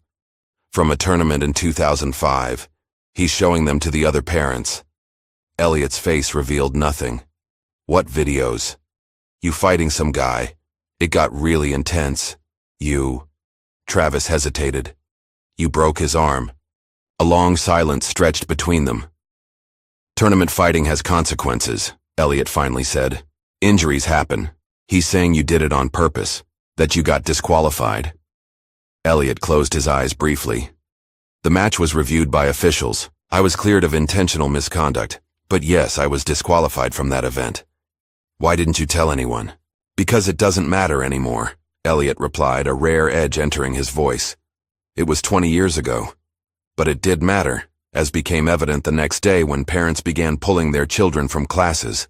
From a tournament in 2005. He's showing them to the other parents. Elliot's face revealed nothing. What videos? You fighting some guy. It got really intense. You. Travis hesitated. You broke his arm. A long silence stretched between them. Tournament fighting has consequences, Elliot finally said. Injuries happen. He's saying you did it on purpose, that you got disqualified. Elliot closed his eyes briefly. The match was reviewed by officials. I was cleared of intentional misconduct, but yes, I was disqualified from that event. Why didn't you tell anyone? Because it doesn't matter anymore, Elliot replied, a rare edge entering his voice. It was 20 years ago. But it did matter, as became evident the next day when parents began pulling their children from classes.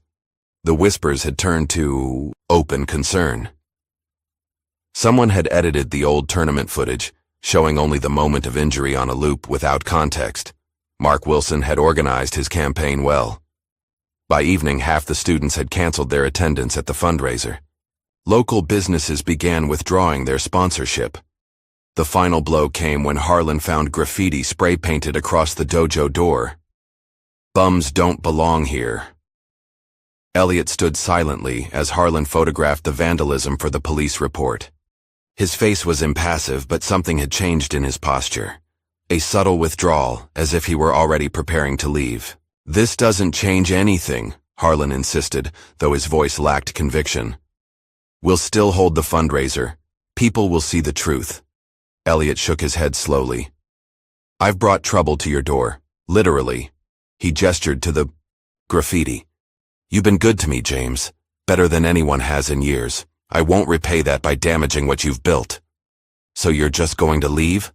The whispers had turned to open concern. Someone had edited the old tournament footage, showing only the moment of injury on a loop without context. Mark Wilson had organized his campaign well. By evening, half the students had canceled their attendance at the fundraiser. Local businesses began withdrawing their sponsorship. The final blow came when Harlan found graffiti spray-painted across the dojo door. "Bums don't belong here." Elliot stood silently as Harlan photographed the vandalism for the police report. His face was impassive, but something had changed in his posture. A subtle withdrawal, as if he were already preparing to leave. "This doesn't change anything," Harlan insisted, though his voice lacked conviction. "We'll still hold the fundraiser. People will see the truth." Elliot shook his head slowly. "I've brought trouble to your door, literally." He gestured to the graffiti. "You've been good to me, James, better than anyone has in years. I won't repay that by damaging what you've built." "So you're just going to leave?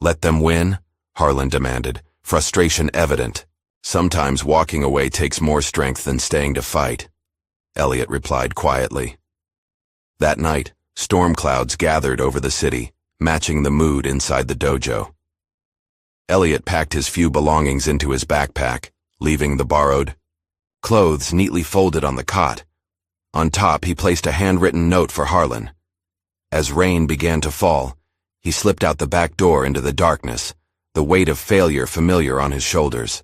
Let them win?" Harlan demanded, frustration evident. "Sometimes walking away takes more strength than staying to fight," Elliot replied quietly. That night, storm clouds gathered over the city, matching the mood inside the dojo. Elliot packed his few belongings into his backpack, leaving the borrowed clothes neatly folded on the cot. On top, he placed a handwritten note for Harlan. As rain began to fall, he slipped out the back door into the darkness, the weight of failure familiar on his shoulders.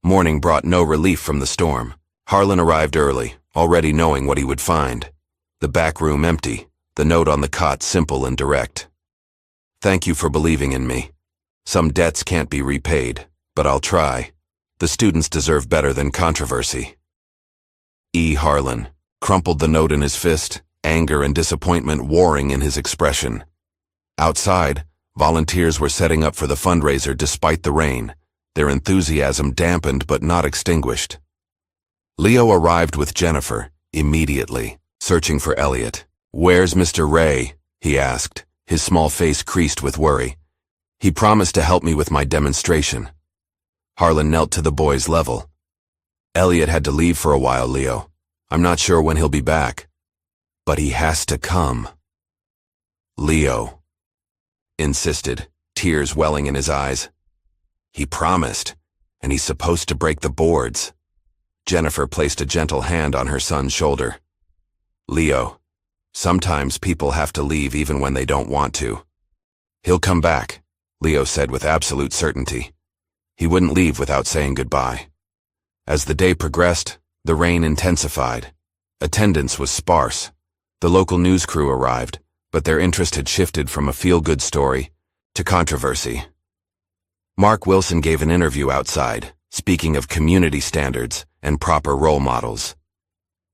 Morning brought no relief from the storm. Harlan arrived early, already knowing what he would find. The back room empty, the note on the cot simple and direct. "Thank you for believing in me. Some debts can't be repaid, but I'll try. The students deserve better than controversy." E. Harlan crumpled the note in his fist, anger and disappointment warring in his expression. Outside, volunteers were setting up for the fundraiser despite the rain, their enthusiasm dampened but not extinguished. Leo arrived with Jennifer, immediately, searching for Elliot. "Where's Mr. Ray?" he asked, his small face creased with worry. "He promised to help me with my demonstration." Harlan knelt to the boy's level. "Elliot had to leave for a while, Leo. I'm not sure when he'll be back. But he has to come." Leo insisted, tears welling in his eyes. "He promised, and he's supposed to break the boards." Jennifer placed a gentle hand on her son's shoulder. "Leo, sometimes people have to leave even when they don't want to." "He'll come back," Leo said with absolute certainty. He wouldn't leave without saying goodbye. As the day progressed, the rain intensified. Attendance was sparse. The local news crew arrived, but their interest had shifted from a feel-good story to controversy. Mark Wilson gave an interview outside, speaking of community standards and proper role models.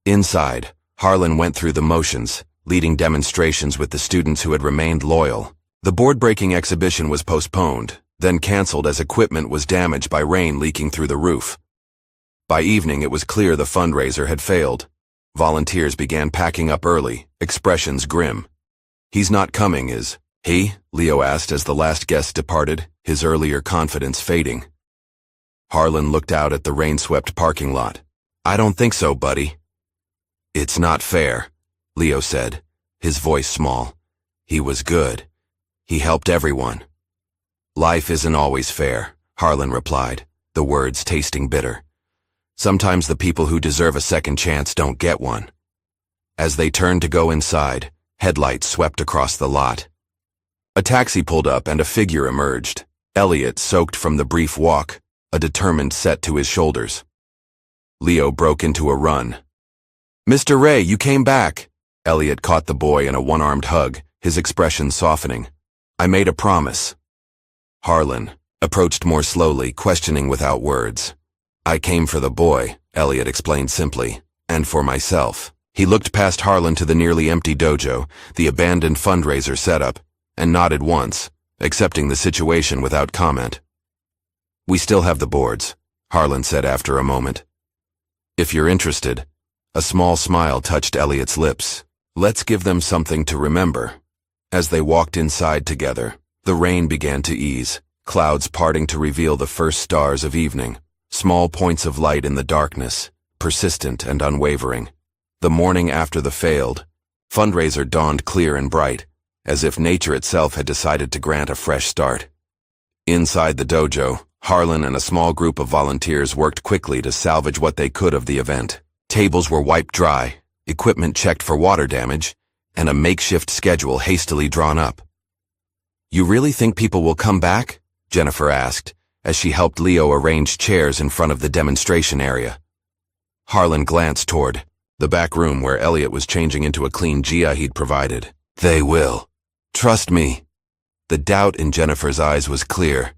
Inside, Harlan went through the motions, leading demonstrations with the students who had remained loyal. The board-breaking exhibition was postponed, then canceled as equipment was damaged by rain leaking through the roof. By evening, it was clear the fundraiser had failed. Volunteers began packing up early, expressions grim. "He's not coming, is he?" Leo asked as the last guest departed, his earlier confidence fading. Harlan looked out at the rain-swept parking lot. "I don't think so, buddy." "It's not fair," Leo said, his voice small. "He was good. He helped everyone." "Life isn't always fair," Harlan replied, the words tasting bitter. "Sometimes the people who deserve a second chance don't get one." As they turned to go inside, headlights swept across the lot. A taxi pulled up and a figure emerged. Elliot, soaked from the brief walk, a determined set to his shoulders. Leo broke into a run. "Mr. Ray, you came back!" Elliot caught the boy in a one-armed hug, his expression softening. "I made a promise." Harlan approached more slowly, questioning without words. "I came for the boy," Elliot explained simply, "and for myself." He looked past Harlan to the nearly empty dojo, the abandoned fundraiser setup, and nodded once, accepting the situation without comment. "We still have the boards," Harlan said after a moment. "If you're interested." A small smile touched Elliot's lips. "Let's give them something to remember." As they walked inside together, the rain began to ease, clouds parting to reveal the first stars of evening, small points of light in the darkness, persistent and unwavering. The morning after the failed fundraiser dawned clear and bright, as if nature itself had decided to grant a fresh start. Inside the dojo, Harlan and a small group of volunteers worked quickly to salvage what they could of the event. Tables were wiped dry, equipment checked for water damage, and a makeshift schedule hastily drawn up. "You really think people will come back?" Jennifer asked, as she helped Leo arrange chairs in front of the demonstration area. Harlan glanced toward the back room where Elliot was changing into a clean gia he'd provided. "They will. Trust me." The doubt in Jennifer's eyes was clear,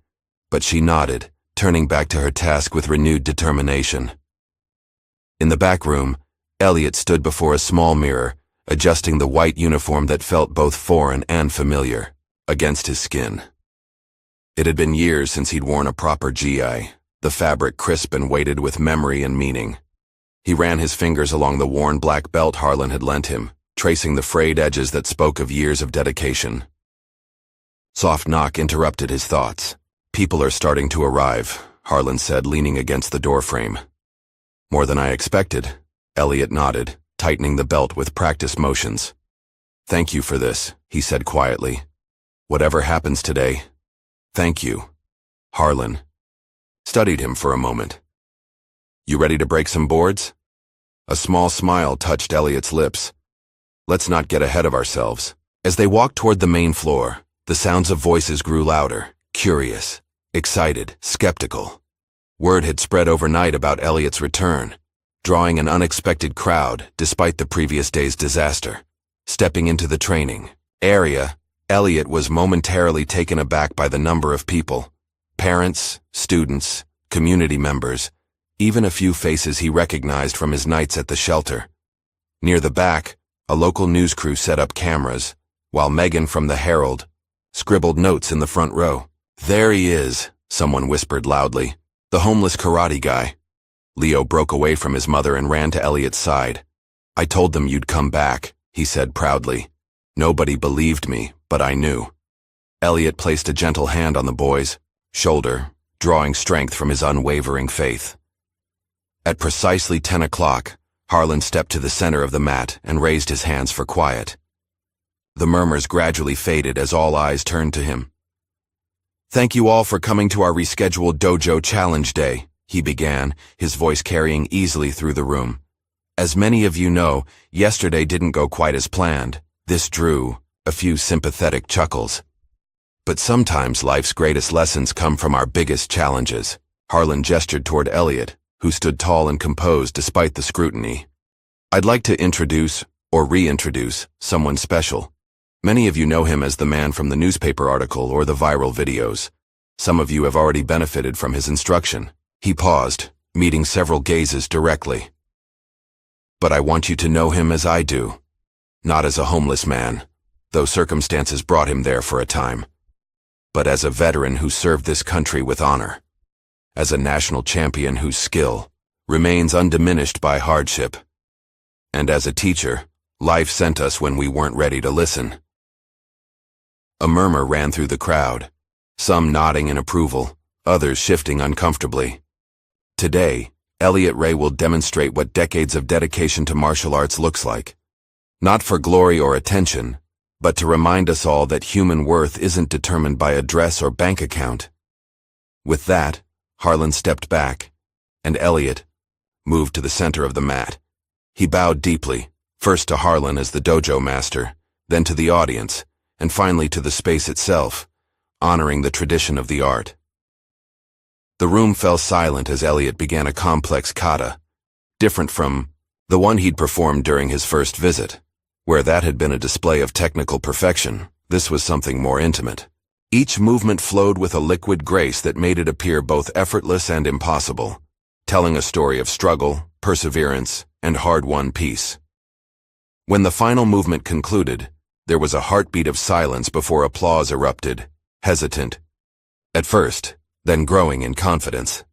but she nodded, turning back to her task with renewed determination. In the back room, Elliot stood before a small mirror, adjusting the white uniform that felt both foreign and familiar against his skin. It had been years since he'd worn a proper gi, the fabric crisp and weighted with memory and meaning. He ran his fingers along the worn black belt Harlan had lent him, tracing the frayed edges that spoke of years of dedication. Soft knock interrupted his thoughts. "People are starting to arrive," Harlan said, leaning against the doorframe. "More than I expected," Elliot nodded, tightening the belt with practiced motions. "Thank you for this," he said quietly. "Whatever happens today, thank you." Harlan studied him for a moment. "You ready to break some boards?" A small smile touched Elliot's lips. "Let's not get ahead of ourselves." As they walked toward the main floor, the sounds of voices grew louder, curious, excited, skeptical. Word had spread overnight about Elliot's return, drawing an unexpected crowd despite the previous day's disaster. Stepping into the training area, Elliot was momentarily taken aback by the number of people. Parents, students, community members, even a few faces he recognized from his nights at the shelter. Near the back, a local news crew set up cameras, while Megan from the Herald scribbled notes in the front row. "There he is," someone whispered loudly. "The homeless karate guy." Leo broke away from his mother and ran to Elliot's side. "I told them you'd come back," he said proudly. "Nobody believed me, but I knew." Elliot placed a gentle hand on the boy's shoulder, drawing strength from his unwavering faith. At precisely 10 o'clock, Harlan stepped to the center of the mat and raised his hands for quiet. The murmurs gradually faded as all eyes turned to him. "Thank you all for coming to our rescheduled Dojo Challenge Day," he began, his voice carrying easily through the room. "As many of you know, yesterday didn't go quite as planned." This drew a few sympathetic chuckles. "But sometimes life's greatest lessons come from our biggest challenges." Harlan gestured toward Elliot, who stood tall and composed despite the scrutiny. "I'd like to introduce, or reintroduce, someone special. Many of you know him as the man from the newspaper article or the viral videos. Some of you have already benefited from his instruction." He paused, meeting several gazes directly. "But I want you to know him as I do. Not as a homeless man, though circumstances brought him there for a time, but as a veteran who served this country with honor. As a national champion whose skill remains undiminished by hardship. And as a teacher, life sent us when we weren't ready to listen." A murmur ran through the crowd, some nodding in approval, others shifting uncomfortably. Today, Elliot Ray will demonstrate what decades of dedication to martial arts looks like. Not for glory or attention, but to remind us all that human worth isn't determined by a dress or bank account. With that, Harlan stepped back, and Elliot moved to the center of the mat. He bowed deeply, first to Harlan as the dojo master, then to the audience, and finally to the space itself, honoring the tradition of the art. The room fell silent as Elliot began a complex kata, different from the one he'd performed during his first visit. Where that had been a display of technical perfection, this was something more intimate. Each movement flowed with a liquid grace that made it appear both effortless and impossible, telling a story of struggle, perseverance, and hard-won peace. When the final movement concluded, there was a heartbeat of silence before applause erupted, hesitant at first, then growing in confidence.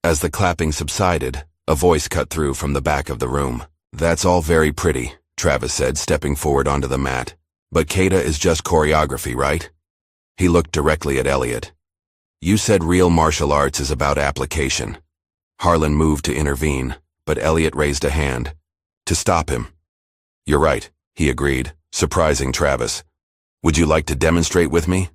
As the clapping subsided, a voice cut through from the back of the room. "That's all very pretty," Travis said, stepping forward onto the mat. "But kata is just choreography, right?" He looked directly at Elliot. "You said real martial arts is about application." Harlan moved to intervene, but Elliot raised a hand to stop him. "You're right," he agreed, surprising Travis. "Would you like to demonstrate with me?"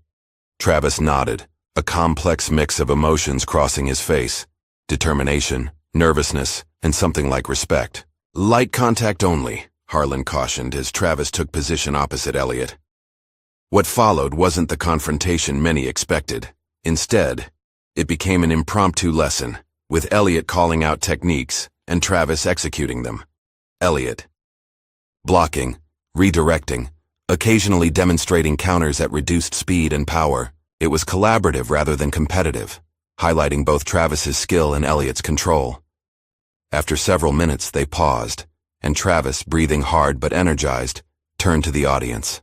Travis nodded, a complex mix of emotions crossing his face: determination, nervousness, and something like respect. "Light contact only," Harlan cautioned as Travis took position opposite Elliot. What followed wasn't the confrontation many expected. Instead, it became an impromptu lesson, with Elliot calling out techniques and Travis executing them. Elliot blocking, redirecting, occasionally demonstrating counters at reduced speed and power. It was collaborative rather than competitive, highlighting both Travis's skill and Elliot's control. After several minutes, they paused, and Travis, breathing hard but energized, turned to the audience.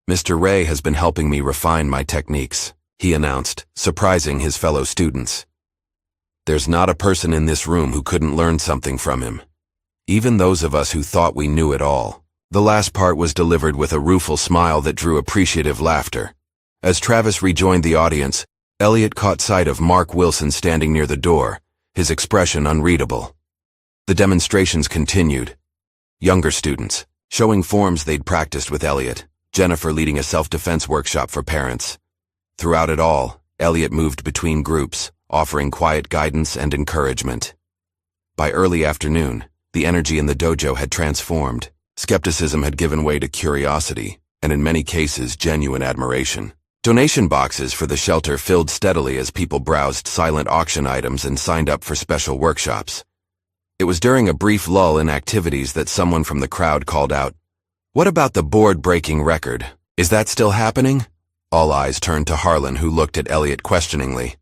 "Mr. Ray has been helping me refine my techniques," he announced, surprising his fellow students. "There's not a person in this room who couldn't learn something from him, even those of us who thought we knew it all." The last part was delivered with a rueful smile that drew appreciative laughter. As Travis rejoined the audience, Elliot caught sight of Mark Wilson standing near the door, his expression unreadable. The demonstrations continued. Younger students, showing forms they'd practiced with Elliot, Jennifer leading a self-defense workshop for parents. Throughout it all, Elliot moved between groups, offering quiet guidance and encouragement. By early afternoon, the energy in the dojo had transformed. Skepticism had given way to curiosity, and in many cases, genuine admiration. Donation boxes for the shelter filled steadily as people browsed silent auction items and signed up for special workshops. It was during a brief lull in activities that someone from the crowd called out, "What about the board-breaking record? Is that still happening?" All eyes turned to Harlan, who looked at Elliot questioningly.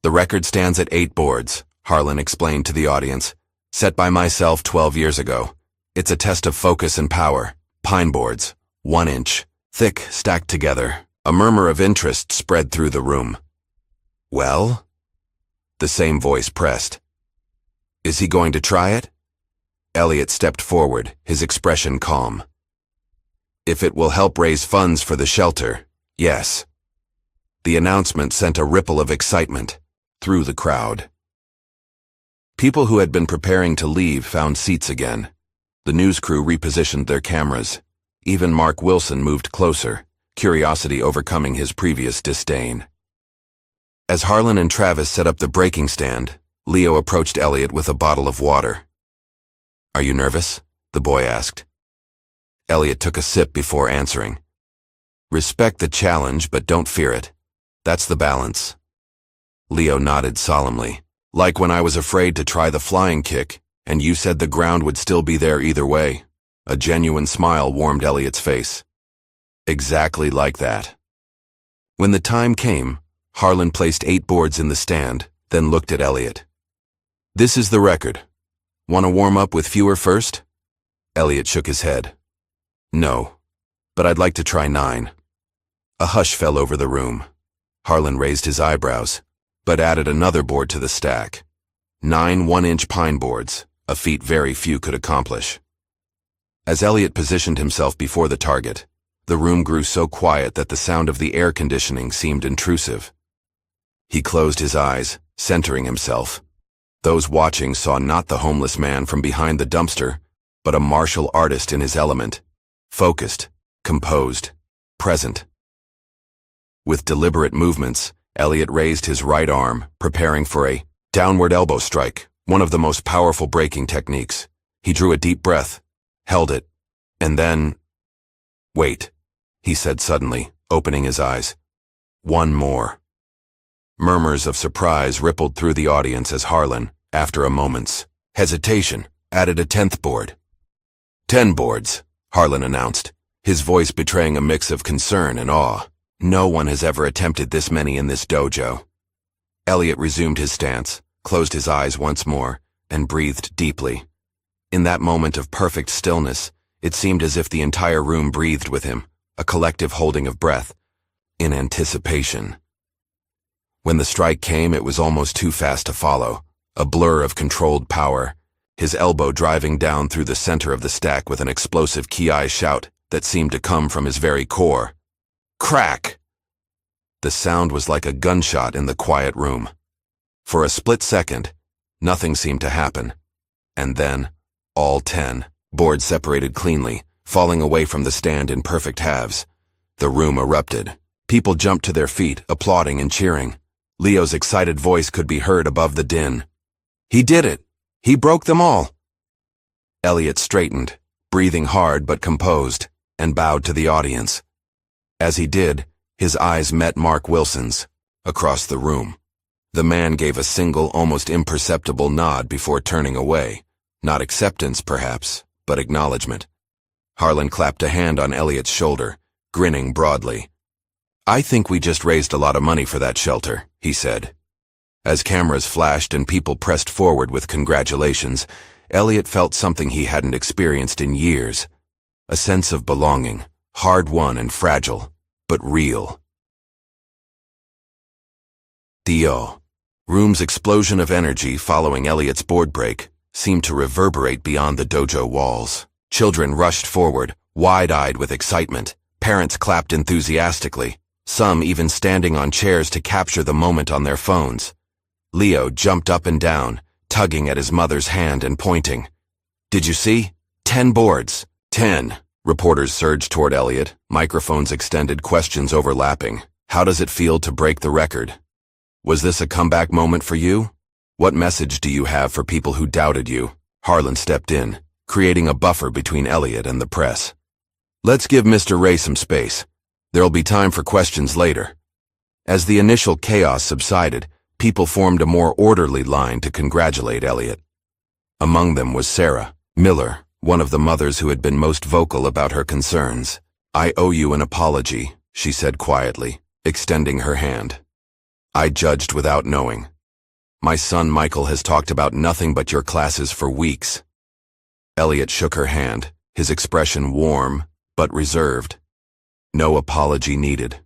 "The record stands at 8 boards, Harlan explained to the audience, "set by myself 12 years ago. It's a test of focus and power. Pine boards, 1 inch, thick, stacked together." A murmur of interest spread through the room. "Well?" The same voice pressed. "Is he going to try it?" Elliot stepped forward, his expression calm. "If it will help raise funds for the shelter, yes." The announcement sent a ripple of excitement through the crowd. People who had been preparing to leave found seats again. The news crew repositioned their cameras. Even Mark Wilson moved closer, curiosity overcoming his previous disdain. As Harlan and Travis set up the breaking stand, Leo approached Elliot with a bottle of water. "Are you nervous?" the boy asked. Elliot took a sip before answering. "Respect the challenge, but don't fear it. That's the balance." Leo nodded solemnly. "Like when I was afraid to try the flying kick, and you said the ground would still be there either way." A genuine smile warmed Elliot's face. "Exactly like that." When the time came, Harlan placed 8 boards in the stand, then looked at Elliot. "This is the record. Want to warm up with fewer first?" Elliot shook his head. "No, but I'd like to try 9. A hush fell over the room. Harlan raised his eyebrows, but added another board to the stack. 9 1-inch pine boards, a feat very few could accomplish. As Elliot positioned himself before the target, the room grew so quiet that the sound of the air conditioning seemed intrusive. He closed his eyes, centering himself. Those watching saw not the homeless man from behind the dumpster, but a martial artist in his element, focused, composed, present. With deliberate movements, Elliot raised his right arm, preparing for a downward elbow strike, one of the most powerful breaking techniques. He drew a deep breath, held it, and then... "Wait," he said suddenly, opening his eyes. "One more." Murmurs of surprise rippled through the audience as Harlan, after a moment's hesitation, added a 10th board. 10 boards, Harlan announced, his voice betraying a mix of concern and awe. "No one has ever attempted this many in this dojo." Elliot resumed his stance, closed his eyes once more, and breathed deeply. In that moment of perfect stillness, it seemed as if the entire room breathed with him, a collective holding of breath, in anticipation. When the strike came, it was almost too fast to follow, a blur of controlled power, his elbow driving down through the center of the stack with an explosive ki shout that seemed to come from his very core. Crack! The sound was like a gunshot in the quiet room. For a split second, Nothing seemed to happen. And then, all 10 boards separated cleanly, falling away from the stand in perfect halves. The room erupted. People jumped to their feet, applauding and cheering. Leo's excited voice could be heard above the din. "He did it! He broke them all!" Elliot straightened, breathing hard but composed, and bowed to the audience. As he did, his eyes met Mark Wilson's, across the room. The man gave a single, almost imperceptible nod before turning away. Not acceptance, perhaps, but acknowledgement. Harlan clapped a hand on Elliot's shoulder, grinning broadly. "I think we just raised a lot of money for that shelter," he said. As cameras flashed and people pressed forward with congratulations, Elliot felt something he hadn't experienced in years. A sense of belonging, hard-won and fragile, but real. D.O. Room's explosion of energy following Elliot's board break seemed to reverberate beyond the dojo walls. Children rushed forward, wide-eyed with excitement. Parents clapped enthusiastically, some even standing on chairs to capture the moment on their phones. Leo jumped up and down, tugging at his mother's hand and pointing. "Did you see? 10 boards. 10. Reporters surged toward Elliot, microphones extended, questions overlapping. "How does it feel to break the record? Was this a comeback moment for you? What message do you have for people who doubted you?" Harlan stepped in, creating a buffer between Elliot and the press. "Let's give Mr. Ray some space. There'll be time for questions later." As the initial chaos subsided, people formed a more orderly line to congratulate Elliot. Among them was Sarah Miller, one of the mothers who had been most vocal about her concerns. "I owe you an apology," she said quietly, extending her hand. "I judged without knowing. My son Michael has talked about nothing but your classes for weeks." Elliot shook her hand, his expression warm but reserved. "No apology needed.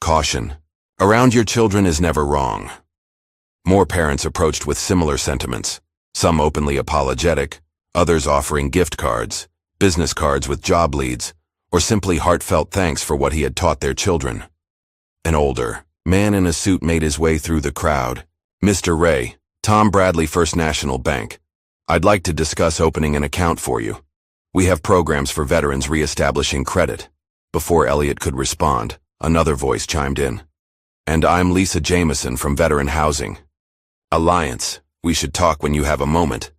Caution. Around your children is never wrong." More parents approached with similar sentiments, some openly apologetic, others offering gift cards, business cards with job leads, or simply heartfelt thanks for what he had taught their children. An older man in a suit made his way through the crowd. "Mr. Ray, Tom Bradley, First National Bank. I'd like to discuss opening an account for you. We have programs for veterans reestablishing credit." Before Elliot could respond, another voice chimed in. "And I'm Lisa Jameson from Veteran Housing Alliance. We should talk when you have a moment."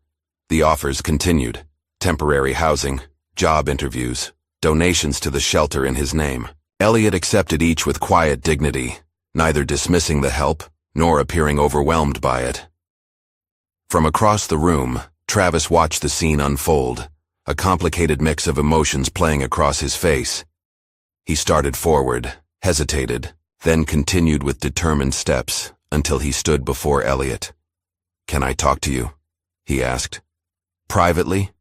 The offers continued. Temporary housing, job interviews, donations to the shelter in his name. Elliot accepted each with quiet dignity, neither dismissing the help nor appearing overwhelmed by it. From across the room, Travis watched the scene unfold, a complicated mix of emotions playing across his face. He started forward, hesitated, then continued with determined steps until he stood before Elliot. "Can I talk to you?" he asked. "Privately?"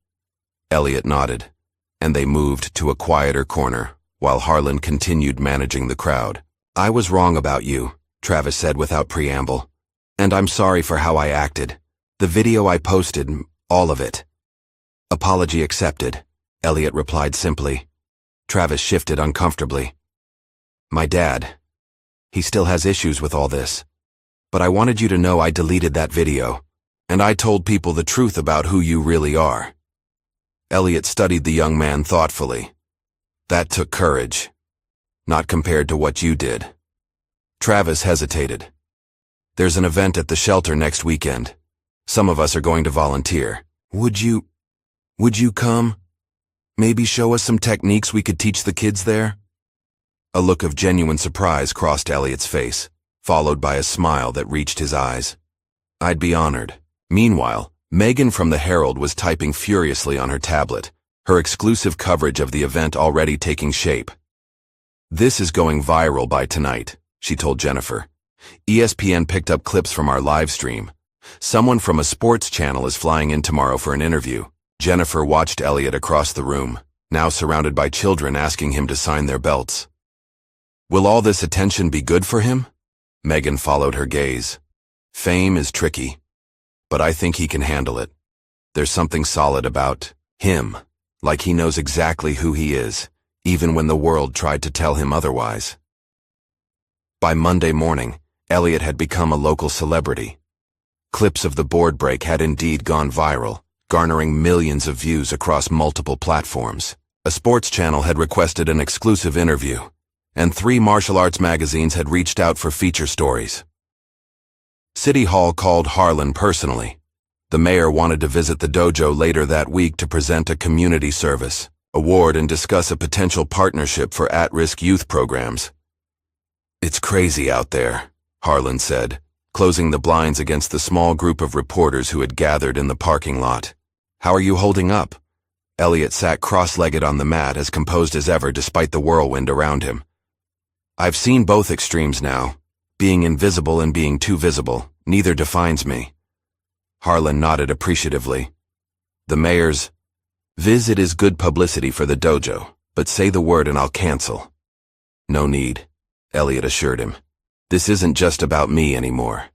Elliot nodded, and they moved to a quieter corner, while Harlan continued managing the crowd. "I was wrong about you," Travis said without preamble. "And I'm sorry for how I acted. The video I posted, all of it." "Apology accepted," Elliot replied simply. Travis shifted uncomfortably. "My dad. He still has issues with all this. But I wanted you to know I deleted that video, and I told people the truth about who you really are." Elliot studied the young man thoughtfully. "That took courage. Not compared to what you did." Travis hesitated. "There's an event at the shelter next weekend. Some of us are going to volunteer. Would you come? Maybe show us some techniques we could teach the kids there?" A look of genuine surprise crossed Elliot's face, followed by a smile that reached his eyes. "I'd be honored." Meanwhile, Megan from the Herald was typing furiously on her tablet, her exclusive coverage of the event already taking shape. "This is going viral by tonight," she told Jennifer. "ESPN picked up clips from our live stream. Someone from a sports channel is flying in tomorrow for an interview." Jennifer watched Elliot across the room, now surrounded by children asking him to sign their belts. "Will all this attention be good for him?" Megan followed her gaze. "Fame is tricky, but I think he can handle it. There's something solid about him, like he knows exactly who he is, even when the world tried to tell him otherwise." By Monday morning, Elliot had become a local celebrity. Clips of the board break had indeed gone viral, garnering millions of views across multiple platforms. A sports channel had requested an exclusive interview, and 3 martial arts magazines had reached out for feature stories. City Hall called Harlan personally. The mayor wanted to visit the dojo later that week to present a community service award and discuss a potential partnership for at-risk youth programs. "It's crazy out there," Harlan said, closing the blinds against the small group of reporters who had gathered in the parking lot. "How are you holding up?" Elliot sat cross-legged on the mat, as composed as ever despite the whirlwind around him. "I've seen both extremes now. Being invisible and being too visible. Neither defines me." Harlan nodded appreciatively. The mayor's visit is good publicity for the dojo, but say the word and I'll cancel. "No need," Elliot assured him. "This isn't just about me anymore."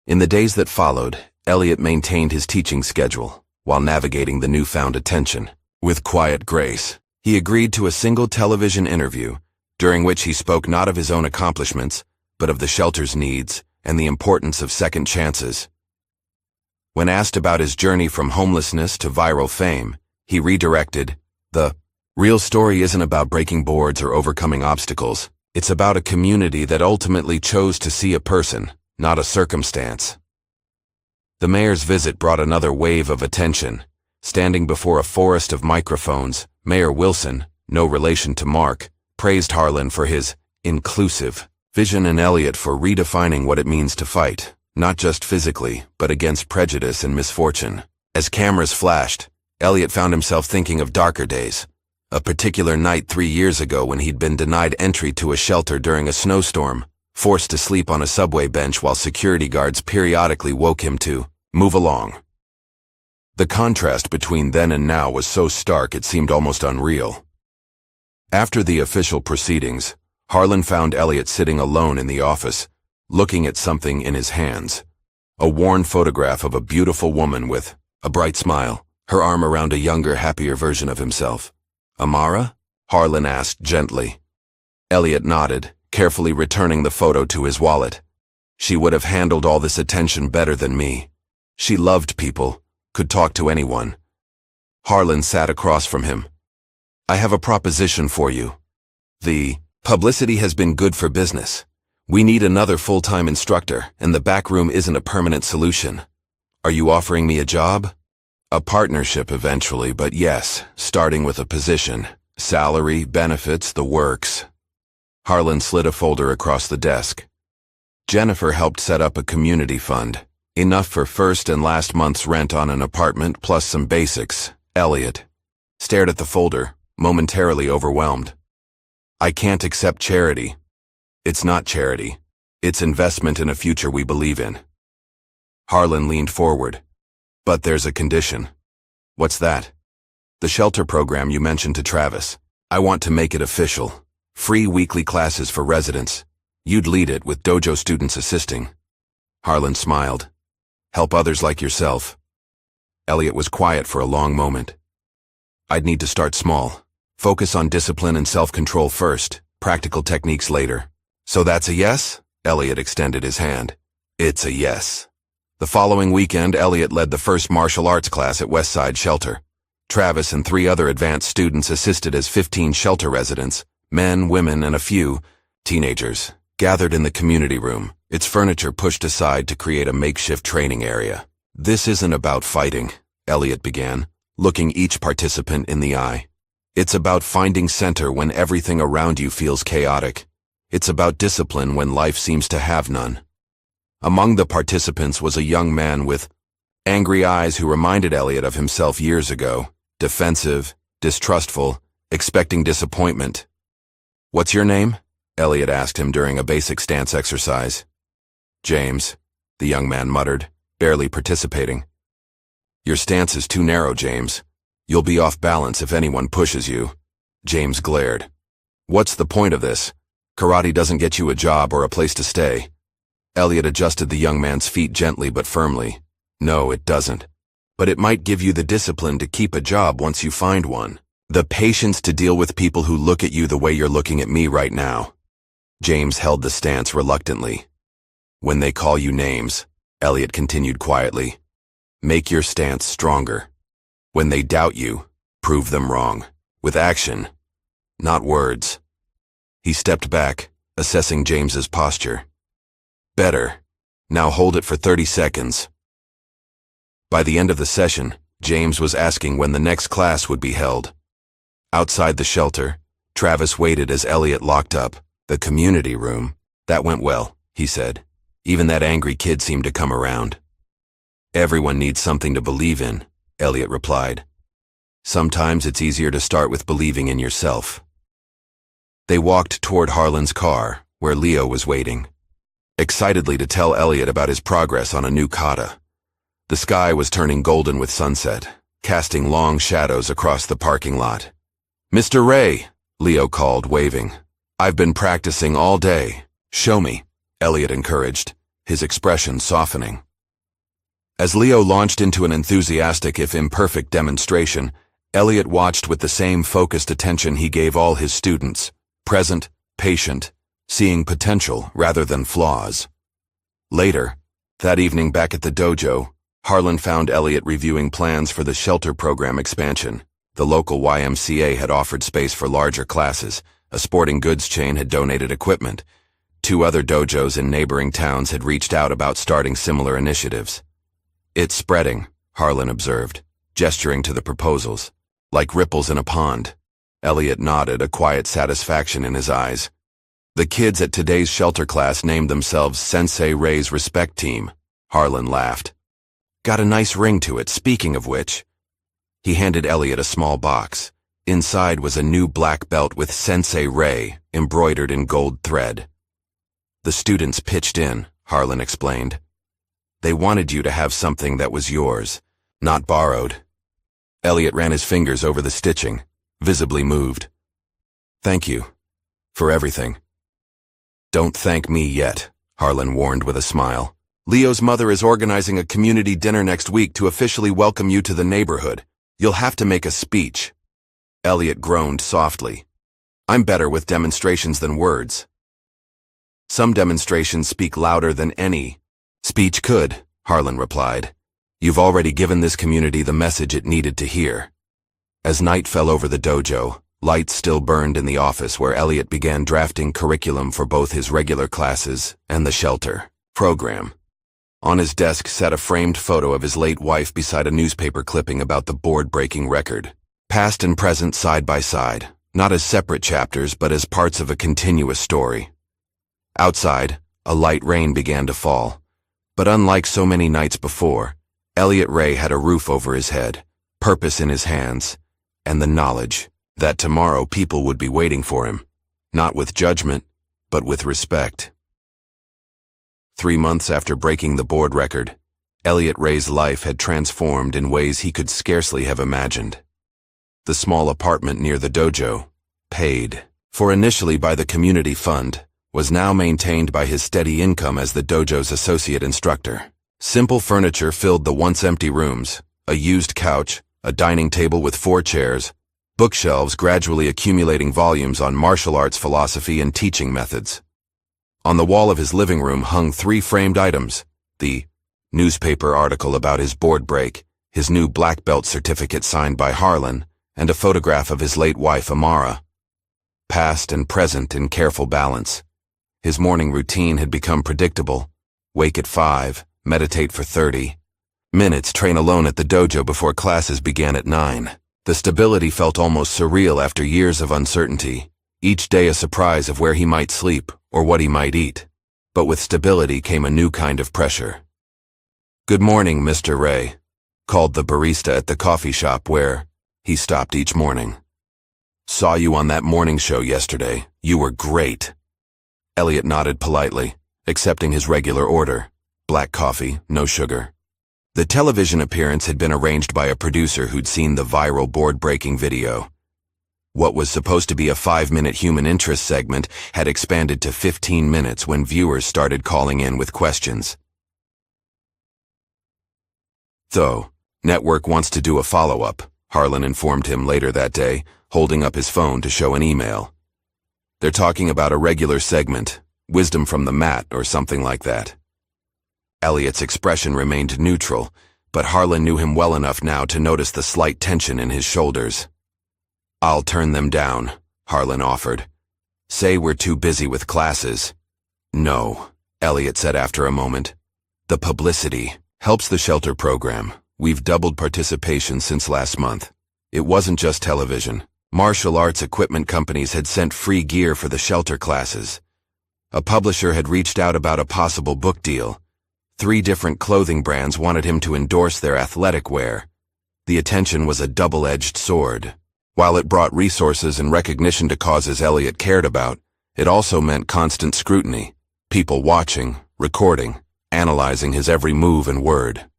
In the days that followed, Elliot maintained his teaching schedule while navigating the newfound attention. With quiet grace, he agreed to a single television interview, during which he spoke not of his own accomplishments, but of the shelter's needs and the importance of second chances. When asked about his journey from homelessness to viral fame, he redirected, "The real story isn't about breaking boards or overcoming obstacles. It's about a community that ultimately chose to see a person, not a circumstance." The mayor's visit brought another wave of attention. Standing before a forest of microphones, Mayor Wilson, no relation to Mark, praised Harlan for his inclusive vision and Elliot for redefining what it means to fight, not just physically, but against prejudice and misfortune. As cameras flashed, Elliot found himself thinking of darker days. A particular night 3 years ago when he'd been denied entry to a shelter during a snowstorm, forced to sleep on a subway bench while security guards periodically woke him to move along. The contrast between then and now was so stark it seemed almost unreal. After the official proceedings, Harlan found Elliot sitting alone in the office, looking at something in his hands. A worn photograph of a beautiful woman with a bright smile, her arm around a younger, happier version of himself. "Amara?" Harlan asked gently. Elliot nodded, carefully returning the photo to his wallet. "She would have handled all this attention better than me. She loved people, could talk to anyone." Harlan sat across from him. "I have a proposition for you. The publicity has been good for business. We need another full-time instructor, and the back room isn't a permanent solution. Are you offering me a job?" "A partnership eventually, but yes, starting with a position. Salary, benefits, the works." Harlan slid a folder across the desk. "Jennifer helped set up a community fund. Enough for first and last month's rent on an apartment plus some basics." Elliot stared at the folder, momentarily overwhelmed. "I can't accept charity." "It's not charity. It's investment in a future we believe in." Harlan leaned forward. "But there's a condition." "What's that?" "The shelter program you mentioned to Travis. I want to make it official. Free weekly classes for residents. You'd lead it with dojo students assisting." Harlan smiled. "Help others like yourself." Elliot was quiet for a long moment. "I'd need to start small. Focus on discipline and self-control first, practical techniques later." "So that's a yes?" Elliot extended his hand. "It's a yes." The following weekend, Elliot led the first martial arts class at Westside Shelter. Travis and 3 other advanced students assisted as 15 shelter residents, men, women, and a few teenagers, gathered in the community room, its furniture pushed aside to create a makeshift training area. "This isn't about fighting," Elliot began, looking each participant in the eye. "It's about finding center when everything around you feels chaotic. It's about discipline when life seems to have none." Among the participants was a young man with angry eyes who reminded Elliot of himself years ago, defensive, distrustful, expecting disappointment. "What's your name?" Elliot asked him during a basic stance exercise. "James," the young man muttered, barely participating. "Your stance is too narrow, James. You'll be off balance if anyone pushes you." James glared. "What's the point of this? Karate doesn't get you a job or a place to stay." Elliot adjusted the young man's feet gently but firmly. "No, it doesn't. But it might give you the discipline to keep a job once you find one. The patience to deal with people who look at you the way you're looking at me right now." James held the stance reluctantly. "When they call you names, Elliot continued quietly. Make your stance stronger. When they doubt you, prove them wrong. With action, not words. He stepped back, assessing James's posture. Better. Now hold it for 30 seconds. By the end of the session, James was asking when the next class would be held. Outside the shelter, Travis waited as Elliot locked up. The community room. That went well, he said. Even that angry kid seemed to come around. Everyone needs something to believe in, Elliot replied. Sometimes it's easier to start with believing in yourself. They walked toward Harlan's car, where Leo was waiting, excitedly to tell Elliot about his progress on a new kata. The sky was turning golden with sunset, casting long shadows across the parking lot. Mr. Ray, Leo called, waving. I've been practicing all day. Show me, Elliot encouraged, his expression softening. As Leo launched into an enthusiastic if imperfect demonstration, Elliot watched with the same focused attention he gave all his students, present, patient, seeing potential rather than flaws. Later, that evening back at the dojo, Harlan found Elliot reviewing plans for the shelter program expansion. The local YMCA had offered space for larger classes, a sporting goods chain had donated equipment. 2 other dojos in neighboring towns had reached out about starting similar initiatives. It's spreading, Harlan observed, gesturing to the proposals. Like ripples in a pond. Elliot nodded, a quiet satisfaction in his eyes. The kids at today's shelter class named themselves Sensei Ray's Respect Team. Harlan laughed. Got a nice ring to it, speaking of which. He handed Elliot a small box. Inside was a new black belt with Sensei Ray embroidered in gold thread. The students pitched in, Harlan explained. They wanted you to have something that was yours, not borrowed. Elliot ran his fingers over the stitching, visibly moved. Thank you. For everything. Don't thank me yet, Harlan warned with a smile. Leo's mother is organizing a community dinner next week to officially welcome you to the neighborhood. You'll have to make a speech. Elliot groaned softly. I'm better with demonstrations than words. Some demonstrations speak louder than any speech could, Harlan replied. You've already given this community the message it needed to hear. As night fell over the dojo, lights still burned in the office where Elliot began drafting curriculum for both his regular classes and the shelter program. On his desk sat a framed photo of his late wife beside a newspaper clipping about the board-breaking record. Past and present side by side, not as separate chapters but as parts of a continuous story. Outside, a light rain began to fall. But unlike so many nights before, Elliot Ray had a roof over his head, purpose in his hands, and the knowledge that tomorrow people would be waiting for him, not with judgment, but with respect. 3 months after breaking the board record, Elliot Ray's life had transformed in ways he could scarcely have imagined. The small apartment near the dojo, paid for initially by the community fund, was now maintained by his steady income as the dojo's associate instructor. Simple furniture filled the once empty rooms, a used couch, a dining table with 4 chairs, bookshelves gradually accumulating volumes on martial arts philosophy and teaching methods. On the wall of his living room hung 3 framed items: the newspaper article about his board break, his new black belt certificate signed by Harlan, and a photograph of his late wife Amara. Past and present in careful balance. His morning routine had become predictable. Wake at 5, meditate for 30 minutes, train alone at the dojo before classes began at 9. The stability felt almost surreal after years of uncertainty, each day a surprise of where he might sleep or what he might eat. But with stability came a new kind of pressure. Good morning, Mr. Ray, called the barista at the coffee shop where he stopped each morning. Saw you on that morning show yesterday. You were great. Elliot nodded politely, accepting his regular order. Black coffee, no sugar. The television appearance had been arranged by a producer who'd seen the viral board-breaking video. What was supposed to be a 5-minute human interest segment had expanded to 15 minutes when viewers started calling in with questions. Though, network wants to do a follow-up, Harlan informed him later that day, holding up his phone to show an email. They're talking about a regular segment, Wisdom from the Mat or something like that. Elliot's expression remained neutral, but Harlan knew him well enough now to notice the slight tension in his shoulders. "I'll turn them down," Harlan offered. "Say we're too busy with classes." "No," Elliot said after a moment. "The publicity helps the shelter program. We've doubled participation since last month. It wasn't just television. Martial arts equipment companies had sent free gear for the shelter classes. A publisher had reached out about a possible book deal. 3 different clothing brands wanted him to endorse their athletic wear. The attention was a double-edged sword. While it brought resources and recognition to causes Elliot cared about, it also meant constant scrutiny, people watching, recording, analyzing his every move and word.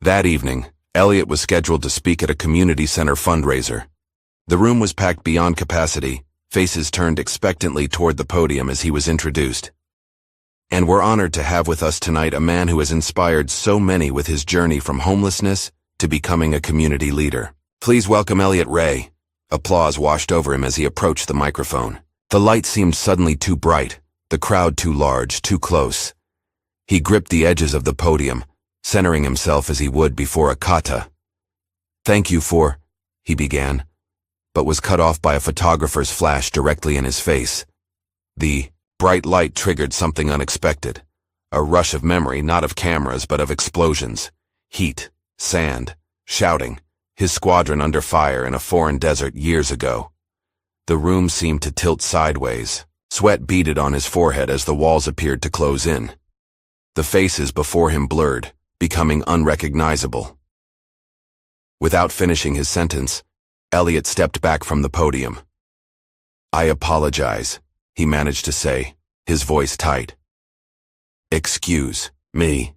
That evening, Elliot was scheduled to speak at a community center fundraiser. The room was packed beyond capacity, faces turned expectantly toward the podium as he was introduced. "And we're honored to have with us tonight a man who has inspired so many with his journey from homelessness to becoming a community leader. Please welcome Elliot Ray." Applause washed over him as he approached the microphone. The light seemed suddenly too bright, the crowd too large, too close. He gripped the edges of the podium, centering himself as he would before a kata. "Thank you for," he began, but was cut off by a photographer's flash directly in his face. The bright light triggered something unexpected. A rush of memory, not of cameras, but of explosions. Heat, sand, shouting, his squadron under fire in a foreign desert years ago. The room seemed to tilt sideways. Sweat beaded on his forehead as the walls appeared to close in. The faces before him blurred, becoming unrecognizable. Without finishing his sentence, Elliot stepped back from the podium. "I apologize," he managed to say, his voice tight. "Excuse me."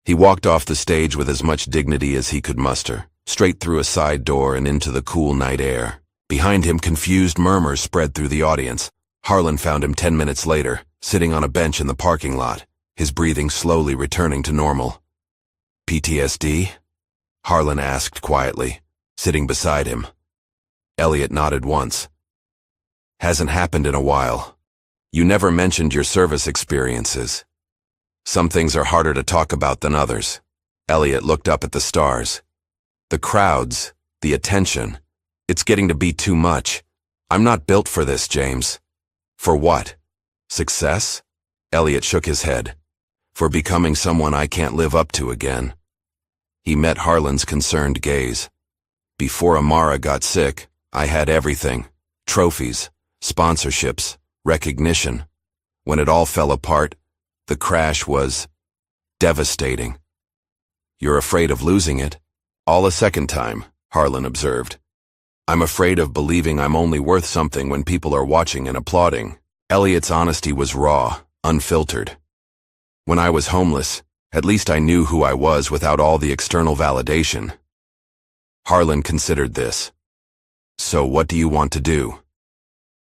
He walked off the stage with as much dignity as he could muster, straight through a side door and into the cool night air. Behind him, confused murmurs spread through the audience. Harlan found him 10 minutes later, sitting on a bench in the parking lot, his breathing slowly returning to normal. "PTSD?" Harlan asked quietly, sitting beside him. Elliot nodded once. "Hasn't happened in a while. You never mentioned your service experiences. Some things are harder to talk about than others." Elliot looked up at the stars. "The crowds, the attention. It's getting to be too much. I'm not built for this, James." "For what? Success?" Elliot shook his head. "For becoming someone I can't live up to again." He met Harlan's concerned gaze. "Before Amara got sick, I had everything. Trophies, sponsorships, recognition. When it all fell apart, the crash was devastating." "You're afraid of losing it?" "All a second time," Harlan observed. "I'm afraid of believing I'm only worth something when people are watching and applauding." Elliot's honesty was raw, unfiltered. "When I was homeless, at least I knew who I was without all the external validation." Harlan considered this. "So what do you want to do?"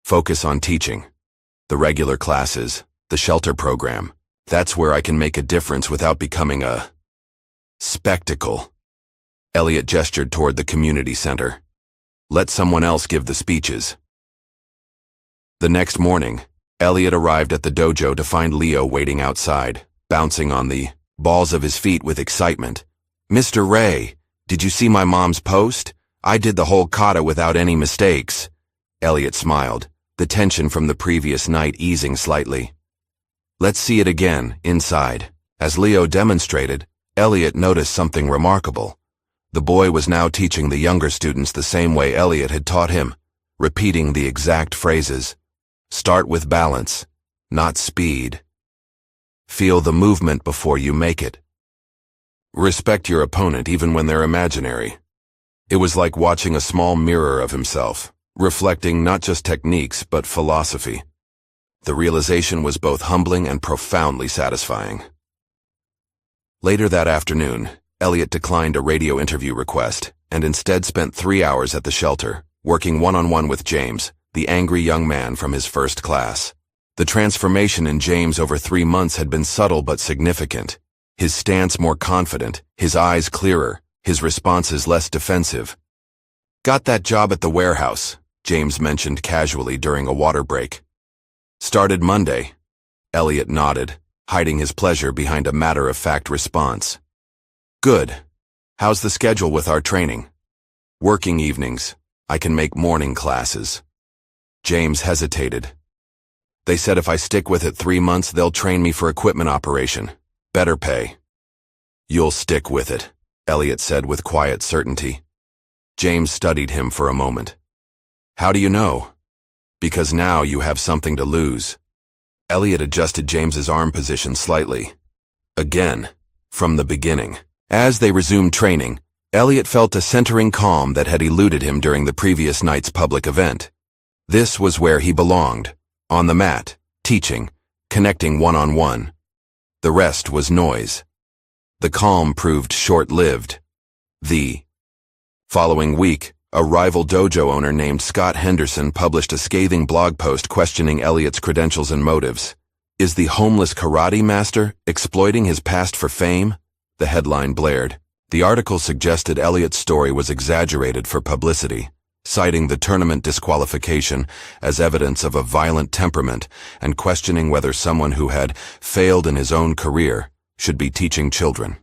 "Focus on teaching. The regular classes, the shelter program. That's where I can make a difference without becoming a spectacle." Elliot gestured toward the community center. "Let someone else give the speeches." The next morning, Elliot arrived at the dojo to find Leo waiting outside, bouncing on the balls of his feet with excitement. "Mr. Ray, did you see my mom's post? I did the whole kata without any mistakes." Elliot smiled, the tension from the previous night easing slightly. "Let's see it again, inside." As Leo demonstrated, Elliot noticed something remarkable. The boy was now teaching the younger students the same way Elliot had taught him, repeating the exact phrases. "Start with balance, not speed. Feel the movement before you make it. Respect your opponent even when they're imaginary." It was like watching a small mirror of himself, reflecting not just techniques but philosophy. The realization was both humbling and profoundly satisfying. Later that afternoon, Elliot declined a radio interview request and instead spent 3 hours at the shelter, working one-on-one with James, the angry young man from his first class. The transformation in James over 3 months had been subtle but significant. His stance more confident, his eyes clearer, his responses less defensive. "Got that job at the warehouse," James mentioned casually during a water break. "Started Monday." Elliot nodded, hiding his pleasure behind a matter-of-fact response. Good. How's the schedule with our training? Working evenings. I can make morning classes. James hesitated. They said if I stick with it 3 months, they'll train me for equipment operation. Better pay. You'll stick with it, Elliot said with quiet certainty. James studied him for a moment. How do you know? Because now you have something to lose. Elliot adjusted James's arm position slightly. Again, from the beginning. As they resumed training, Elliot felt a centering calm that had eluded him during the previous night's public event. This was where he belonged, on the mat, teaching, connecting one-on-one. The rest was noise. The calm proved short-lived. The following week, a rival dojo owner named Scott Henderson published a scathing blog post questioning Elliot's credentials and motives. Is the homeless karate master exploiting his past for fame? The headline blared. The article suggested Elliot's story was exaggerated for publicity, citing the tournament disqualification as evidence of a violent temperament and questioning whether someone who had failed in his own career should be teaching children.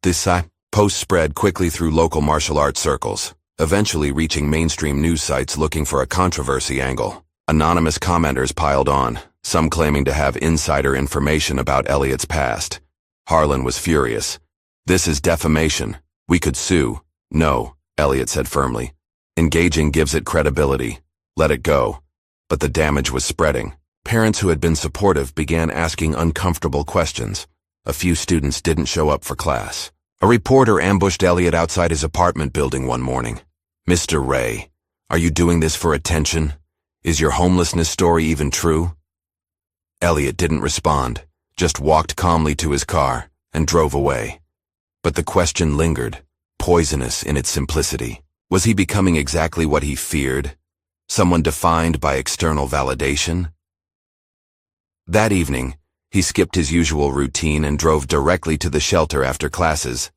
This post spread quickly through local martial arts circles, eventually reaching mainstream news sites looking for a controversy angle. Anonymous commenters piled on, some claiming to have insider information about Elliot's past. Harlan was furious. This is defamation. We could sue. No, Elliot said firmly. Engaging gives it credibility. Let it go. But the damage was spreading. Parents who had been supportive began asking uncomfortable questions. A few students didn't show up for class. A reporter ambushed Elliot outside his apartment building one morning. Mr. Ray, are you doing this for attention? Is your homelessness story even true? Elliot didn't respond, just walked calmly to his car and drove away. But the question lingered, poisonous in its simplicity. Was he becoming exactly what he feared? Someone defined by external validation? That evening, he skipped his usual routine and drove directly to the shelter after classes.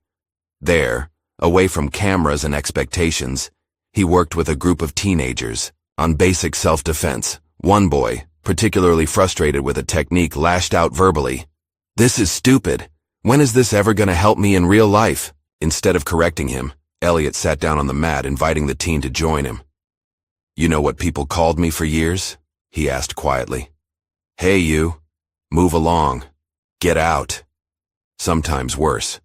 There, away from cameras and expectations, he worked with a group of teenagers on basic self-defense. One boy, particularly frustrated with a technique, lashed out verbally. "This is stupid. When is this ever going to help me in real life?" Instead of correcting him, Elliot sat down on the mat, inviting the teen to join him. "You know what people called me for years?" he asked quietly. "Hey you, move along, get out." Sometimes worse,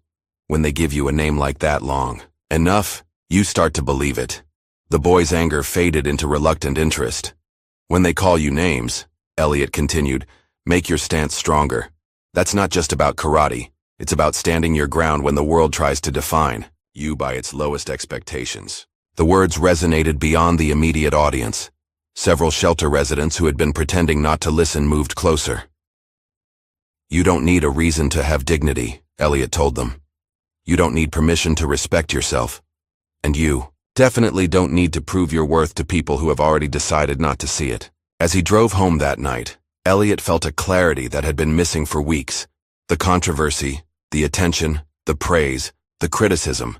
when they give you a name like that long enough, you start to believe it. The boy's anger faded into reluctant interest. "When they call you names," Elliot continued, "make your stance stronger. That's not just about karate. It's about standing your ground when the world tries to define you by its lowest expectations." The words resonated beyond the immediate audience. Several shelter residents who had been pretending not to listen moved closer. "You don't need a reason to have dignity," Elliot told them. "You don't need permission to respect yourself. And you definitely don't need to prove your worth to people who have already decided not to see it." As he drove home that night, Elliot felt a clarity that had been missing for weeks. The controversy, the attention, the praise, the criticism,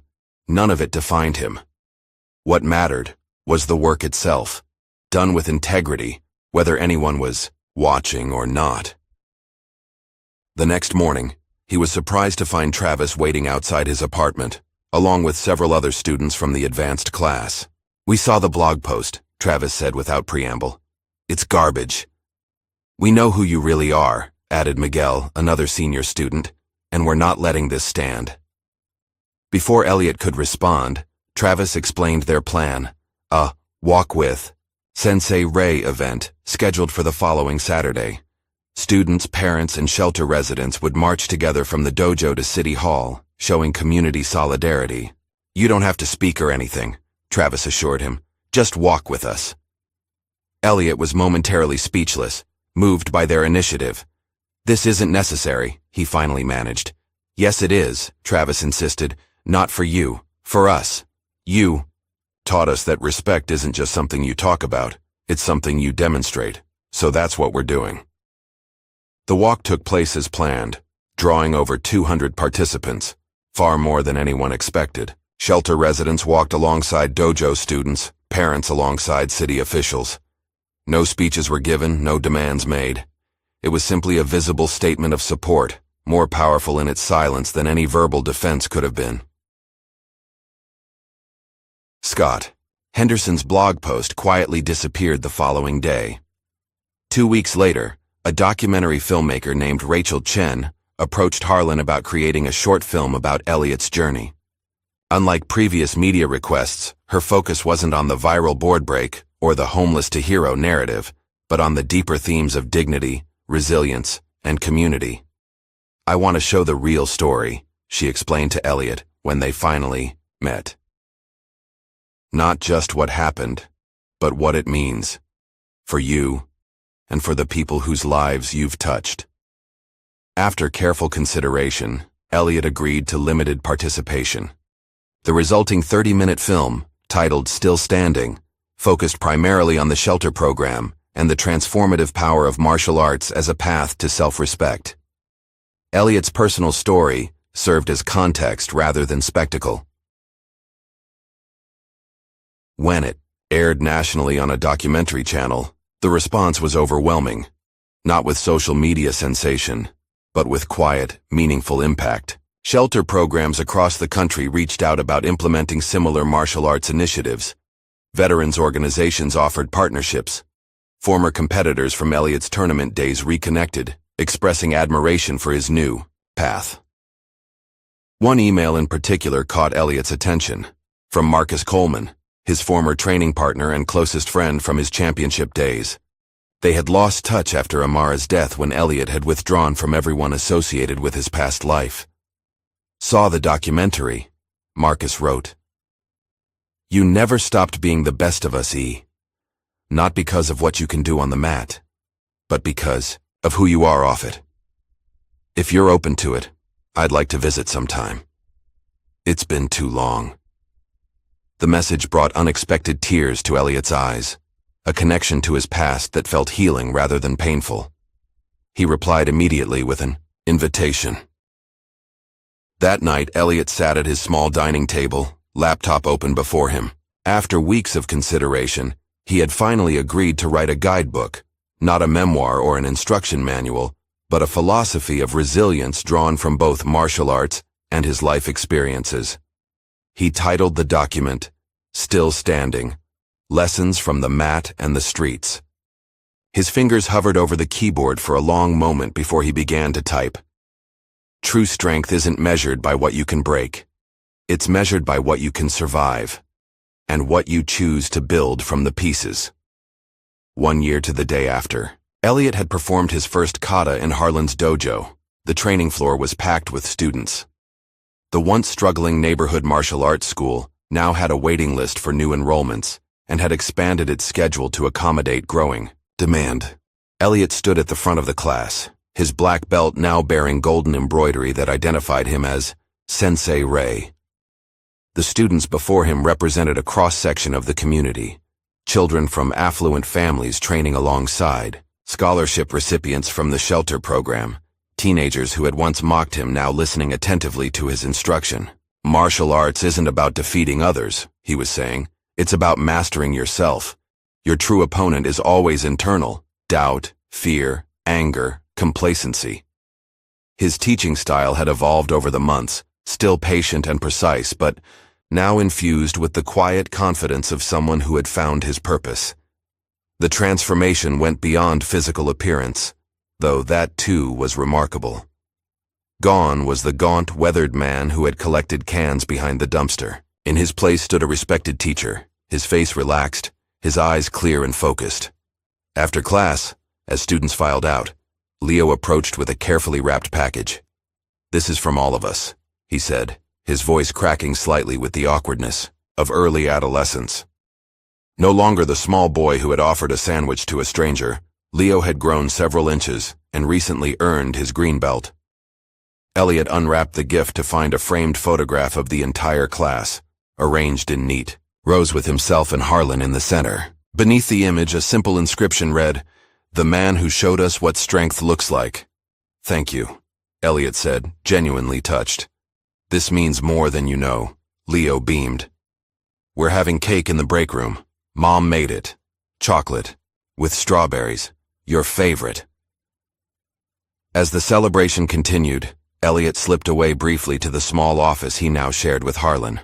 none of it defined him. What mattered was the work itself, done with integrity, whether anyone was watching or not. The next morning, he was surprised to find Travis waiting outside his apartment, along with several other students from the advanced class. "We saw the blog post," Travis said without preamble. "It's garbage." "We know who you really are," added Miguel, another senior student, "and we're not letting this stand." Before Elliot could respond, Travis explained their plan, a Walk With Sensei Ray event scheduled for the following Saturday. Students, parents, and shelter residents would march together from the dojo to City Hall, showing community solidarity. "You don't have to speak or anything," Travis assured him. "Just walk with us." Elliot was momentarily speechless, moved by their initiative. "This isn't necessary," he finally managed. "Yes, it is," Travis insisted. "Not for you, for us. You taught us that respect isn't just something you talk about, it's something you demonstrate. So that's what we're doing." The walk took place as planned, drawing over 200 participants, far more than anyone expected. Shelter residents walked alongside dojo students, parents alongside city officials. No speeches were given, no demands made. It was simply a visible statement of support, more powerful in its silence than any verbal defense could have been. Scott. Henderson's blog post quietly disappeared the following day. 2 weeks later, a documentary filmmaker named Rachel Chen approached Harlan about creating a short film about Elliot's journey. Unlike previous media requests, her focus wasn't on the viral board break or the homeless-to-hero narrative, but on the deeper themes of dignity, resilience, and community. "I want to show the real story," she explained to Elliot when they finally met. "Not just what happened, but what it means. For you, and for the people whose lives you've touched." After careful consideration, Elliot agreed to limited participation. The resulting 30-minute film, titled Still Standing, focused primarily on the shelter program and the transformative power of martial arts as a path to self-respect. Elliot's personal story served as context rather than spectacle. When it aired nationally on a documentary channel, the response was overwhelming, not with social media sensation, but with quiet, meaningful impact. Shelter programs across the country reached out about implementing similar martial arts initiatives. Veterans organizations offered partnerships. Former competitors from Elliot's tournament days reconnected, expressing admiration for his new path. One email in particular caught Elliot's attention, from Marcus Coleman, his former training partner and closest friend from his championship days. They had lost touch after Amara's death when Elliot had withdrawn from everyone associated with his past life. "Saw the documentary," Marcus wrote. "You never stopped being the best of us, E. Not because of what you can do on the mat, but because of who you are off it. If you're open to it, I'd like to visit sometime. It's been too long." The message brought unexpected tears to Elliot's eyes, a connection to his past that felt healing rather than painful. He replied immediately with an invitation. That night, Elliot sat at his small dining table, laptop open before him. After weeks of consideration, he had finally agreed to write a guidebook, not a memoir or an instruction manual, but a philosophy of resilience drawn from both martial arts and his life experiences. He titled the document, Still Standing, Lessons from the Mat and the Streets. His fingers hovered over the keyboard for a long moment before he began to type. True strength isn't measured by what you can break. It's measured by what you can survive, and what you choose to build from the pieces. 1 year to the day after, Elliot had performed his first kata in Harlan's dojo. The training floor was packed with students. The once struggling neighborhood martial arts school now had a waiting list for new enrollments and had expanded its schedule to accommodate growing demand. Elliot stood at the front of the class, his black belt now bearing golden embroidery that identified him as Sensei Ray. The students before him represented a cross-section of the community, children from affluent families training alongside, scholarship recipients from the shelter program, teenagers who had once mocked him now listening attentively to his instruction. Martial arts isn't about defeating others, he was saying. It's about mastering yourself. Your true opponent is always internal: doubt, fear, anger, complacency. His teaching style had evolved over the months, still patient and precise, but now infused with the quiet confidence of someone who had found his purpose. The transformation went beyond physical appearance, though that too was remarkable. Gone was the gaunt, weathered man who had collected cans behind the dumpster. In his place stood a respected teacher, his face relaxed, his eyes clear and focused. After class, as students filed out, Leo approached with a carefully wrapped package. "This is from all of us," he said, his voice cracking slightly with the awkwardness of early adolescence. No longer the small boy who had offered a sandwich to a stranger, Leo had grown several inches and recently earned his green belt. Elliot unwrapped the gift to find a framed photograph of the entire class, arranged in neat rows with himself and Harlan in the center. Beneath the image, a simple inscription read, "The man who showed us what strength looks like." "Thank you," Elliot said, genuinely touched. "This means more than you know." Leo beamed. "We're having cake in the break room. Mom made it. Chocolate. With strawberries. Your favorite." As the celebration continued, Elliot slipped away briefly to the small office he now shared with Harlan.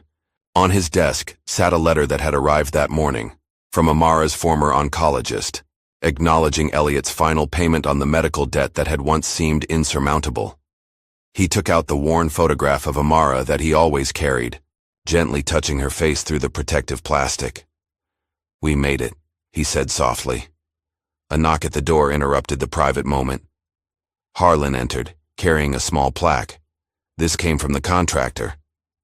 On his desk sat a letter that had arrived that morning from Amara's former oncologist, acknowledging Elliot's final payment on the medical debt that had once seemed insurmountable. He took out the worn photograph of Amara that he always carried, gently touching her face through the protective plastic. "We made it," he said softly. A knock at the door interrupted the private moment. Harlan entered, carrying a small plaque. "This came from the contractor.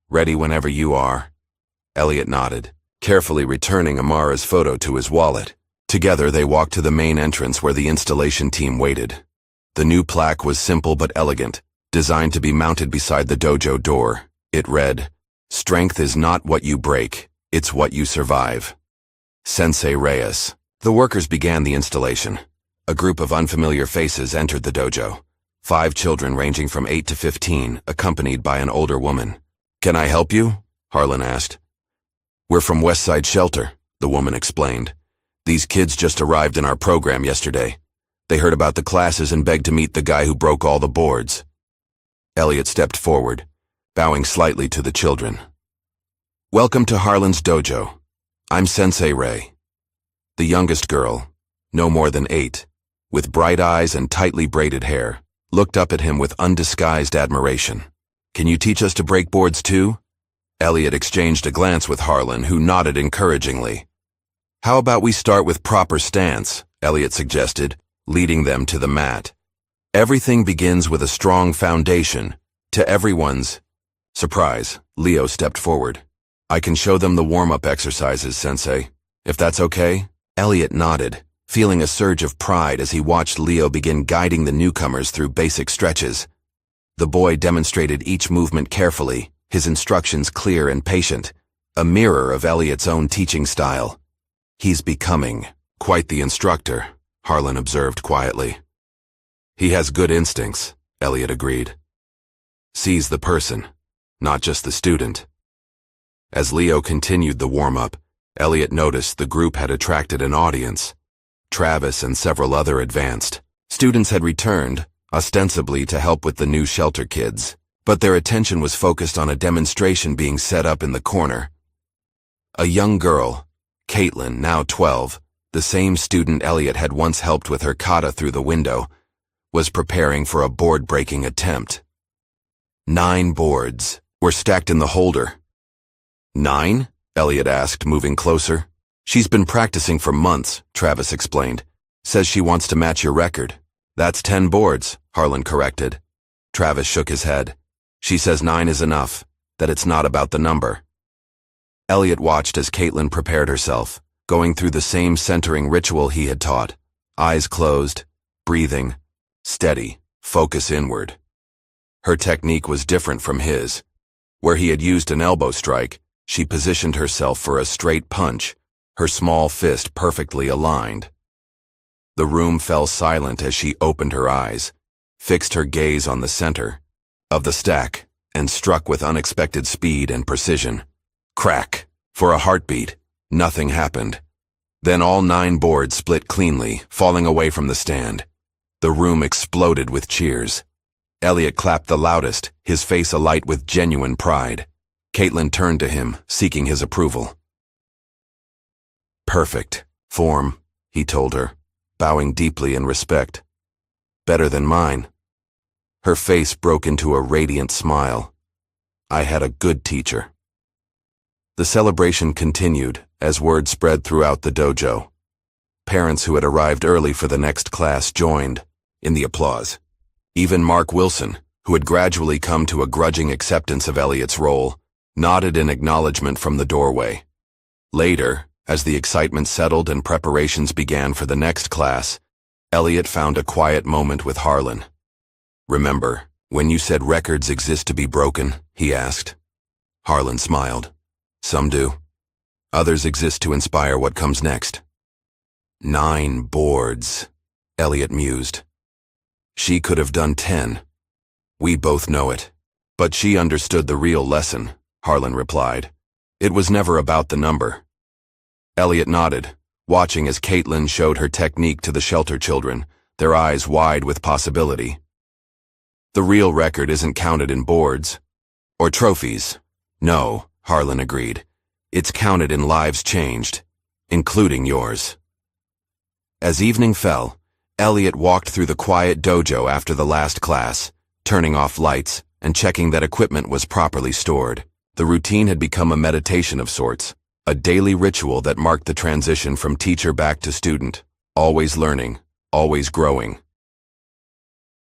Ready whenever you are." Elliot nodded, carefully returning Amara's photo to his wallet. Together they walked to the main entrance where the installation team waited. The new plaque was simple but elegant, designed to be mounted beside the dojo door. It read, "Strength is not what you break, it's what you survive." Sensei Reyes. The workers began the installation. A group of unfamiliar faces entered the dojo. 5 children ranging from 8 to 15, accompanied by an older woman. "Can I help you?" Harlan asked. "We're from Westside Shelter," the woman explained. "These kids just arrived in our program yesterday. They heard about the classes and begged to meet the guy who broke all the boards." Elliot stepped forward, bowing slightly to the children. "Welcome to Harlan's dojo. I'm Sensei Rei." The youngest girl, no more than 8, with bright eyes and tightly braided hair, looked up at him with undisguised admiration. "Can you teach us to break boards too?" Elliot exchanged a glance with Harlan, who nodded encouragingly. "How about we start with proper stance?" Elliot suggested, leading them to the mat. "Everything begins with a strong foundation." To everyone's surprise, Leo stepped forward. "I can show them the warm-up exercises, Sensei, if that's okay?" Elliot nodded, feeling a surge of pride as he watched Leo begin guiding the newcomers through basic stretches. The boy demonstrated each movement carefully, his instructions clear and patient, a mirror of Elliot's own teaching style. "He's becoming quite the instructor," Harlan observed quietly. "He has good instincts," Elliot agreed. "Sees the person, not just the student." As Leo continued the warm-up, Elliot noticed the group had attracted an audience. Travis and several other advanced students had returned, ostensibly to help with the new shelter kids, but their attention was focused on a demonstration being set up in the corner. A young girl, Caitlin, now 12, the same student Elliot had once helped with her kata through the window, was preparing for a board-breaking attempt. 9 boards were stacked in the holder. "9?" Elliot asked, moving closer. "She's been practicing for months," Travis explained. "Says she wants to match your record." "That's 10 boards," Harlan corrected. Travis shook his head. "She says 9 is enough, that it's not about the number." Elliot watched as Caitlin prepared herself, going through the same centering ritual he had taught. Eyes closed, breathing, steady, focus inward. Her technique was different from his. Where he had used an elbow strike, she positioned herself for a straight punch, her small fist perfectly aligned. The room fell silent as she opened her eyes, fixed her gaze on the center of the stack, and struck with unexpected speed and precision. Crack! For a heartbeat, nothing happened. Then all 9 boards split cleanly, falling away from the stand. The room exploded with cheers. Elliot clapped the loudest, his face alight with genuine pride. Caitlin turned to him, seeking his approval. "Perfect form," he told her, bowing deeply in respect. "Better than mine." Her face broke into a radiant smile. "I had a good teacher." The celebration continued as word spread throughout the dojo. Parents who had arrived early for the next class joined in the applause. Even Mark Wilson, who had gradually come to a grudging acceptance of Elliot's role, nodded in acknowledgement from the doorway. Later, as the excitement settled and preparations began for the next class, Elliot found a quiet moment with Harlan. "Remember, when you said records exist to be broken?" he asked. Harlan smiled. "Some do. Others exist to inspire what comes next." 9 boards, Elliot mused. She could have done 10. We both know it. But she understood the real lesson, Harlan replied. It was never about the number. Elliot nodded, watching as Caitlin showed her technique to the shelter children, their eyes wide with possibility. The real record isn't counted in boards or trophies. No, Harlan agreed. It's counted in lives changed, including yours. As evening fell, Elliot walked through the quiet dojo after the last class, turning off lights and checking that equipment was properly stored. The routine had become a meditation of sorts, a daily ritual that marked the transition from teacher back to student, always learning, always growing.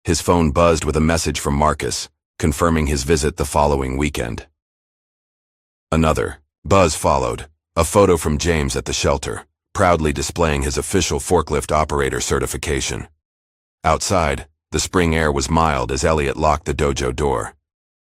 His phone buzzed with a message from Marcus, confirming his visit the following weekend. Another buzz followed, a photo from James at the shelter, proudly displaying his official forklift operator certification. Outside, the spring air was mild as Elliot locked the dojo door.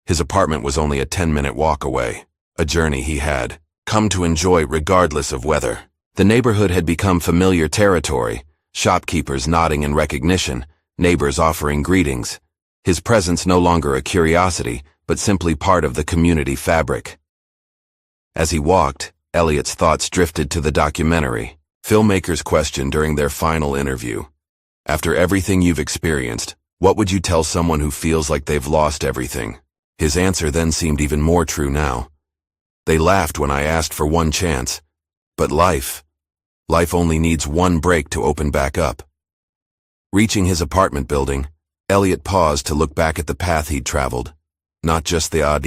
His apartment was only a 10-minute walk away, a journey he had come to enjoy regardless of weather. The neighborhood had become familiar territory, shopkeepers nodding in recognition, neighbors offering greetings. His presence no longer a curiosity, but simply part of the community fabric. As he walked, Elliot's thoughts drifted to the documentary, filmmakers' question during their final interview. After everything you've experienced, what would you tell someone who feels like they've lost everything? His answer then seemed even more true now. They laughed when I asked for one chance, but life only needs one break to open back up. Reaching his apartment building, Elliot paused to look back at the path he'd traveled, not just the odd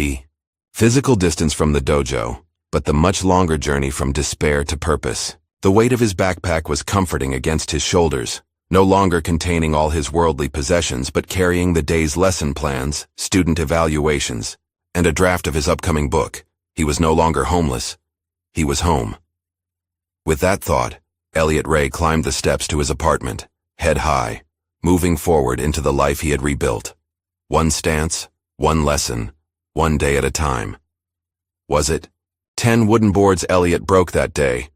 physical distance from the dojo, but the much longer journey from despair to purpose. The weight of his backpack was comforting against his shoulders, no longer containing all his worldly possessions but carrying the day's lesson plans, student evaluations, and a draft of his upcoming book. He was no longer homeless. He was home. With that thought, Elliot Ray climbed the steps to his apartment, head high, moving forward into the life he had rebuilt. One stance, one lesson, one day at a time. Was it 10 wooden boards Elliot broke that day?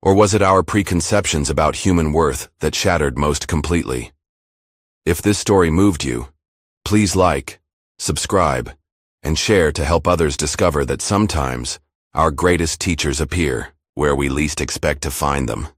Or was it our preconceptions about human worth that shattered most completely? If this story moved you, please like, subscribe, and share to help others discover that sometimes our greatest teachers appear where we least expect to find them.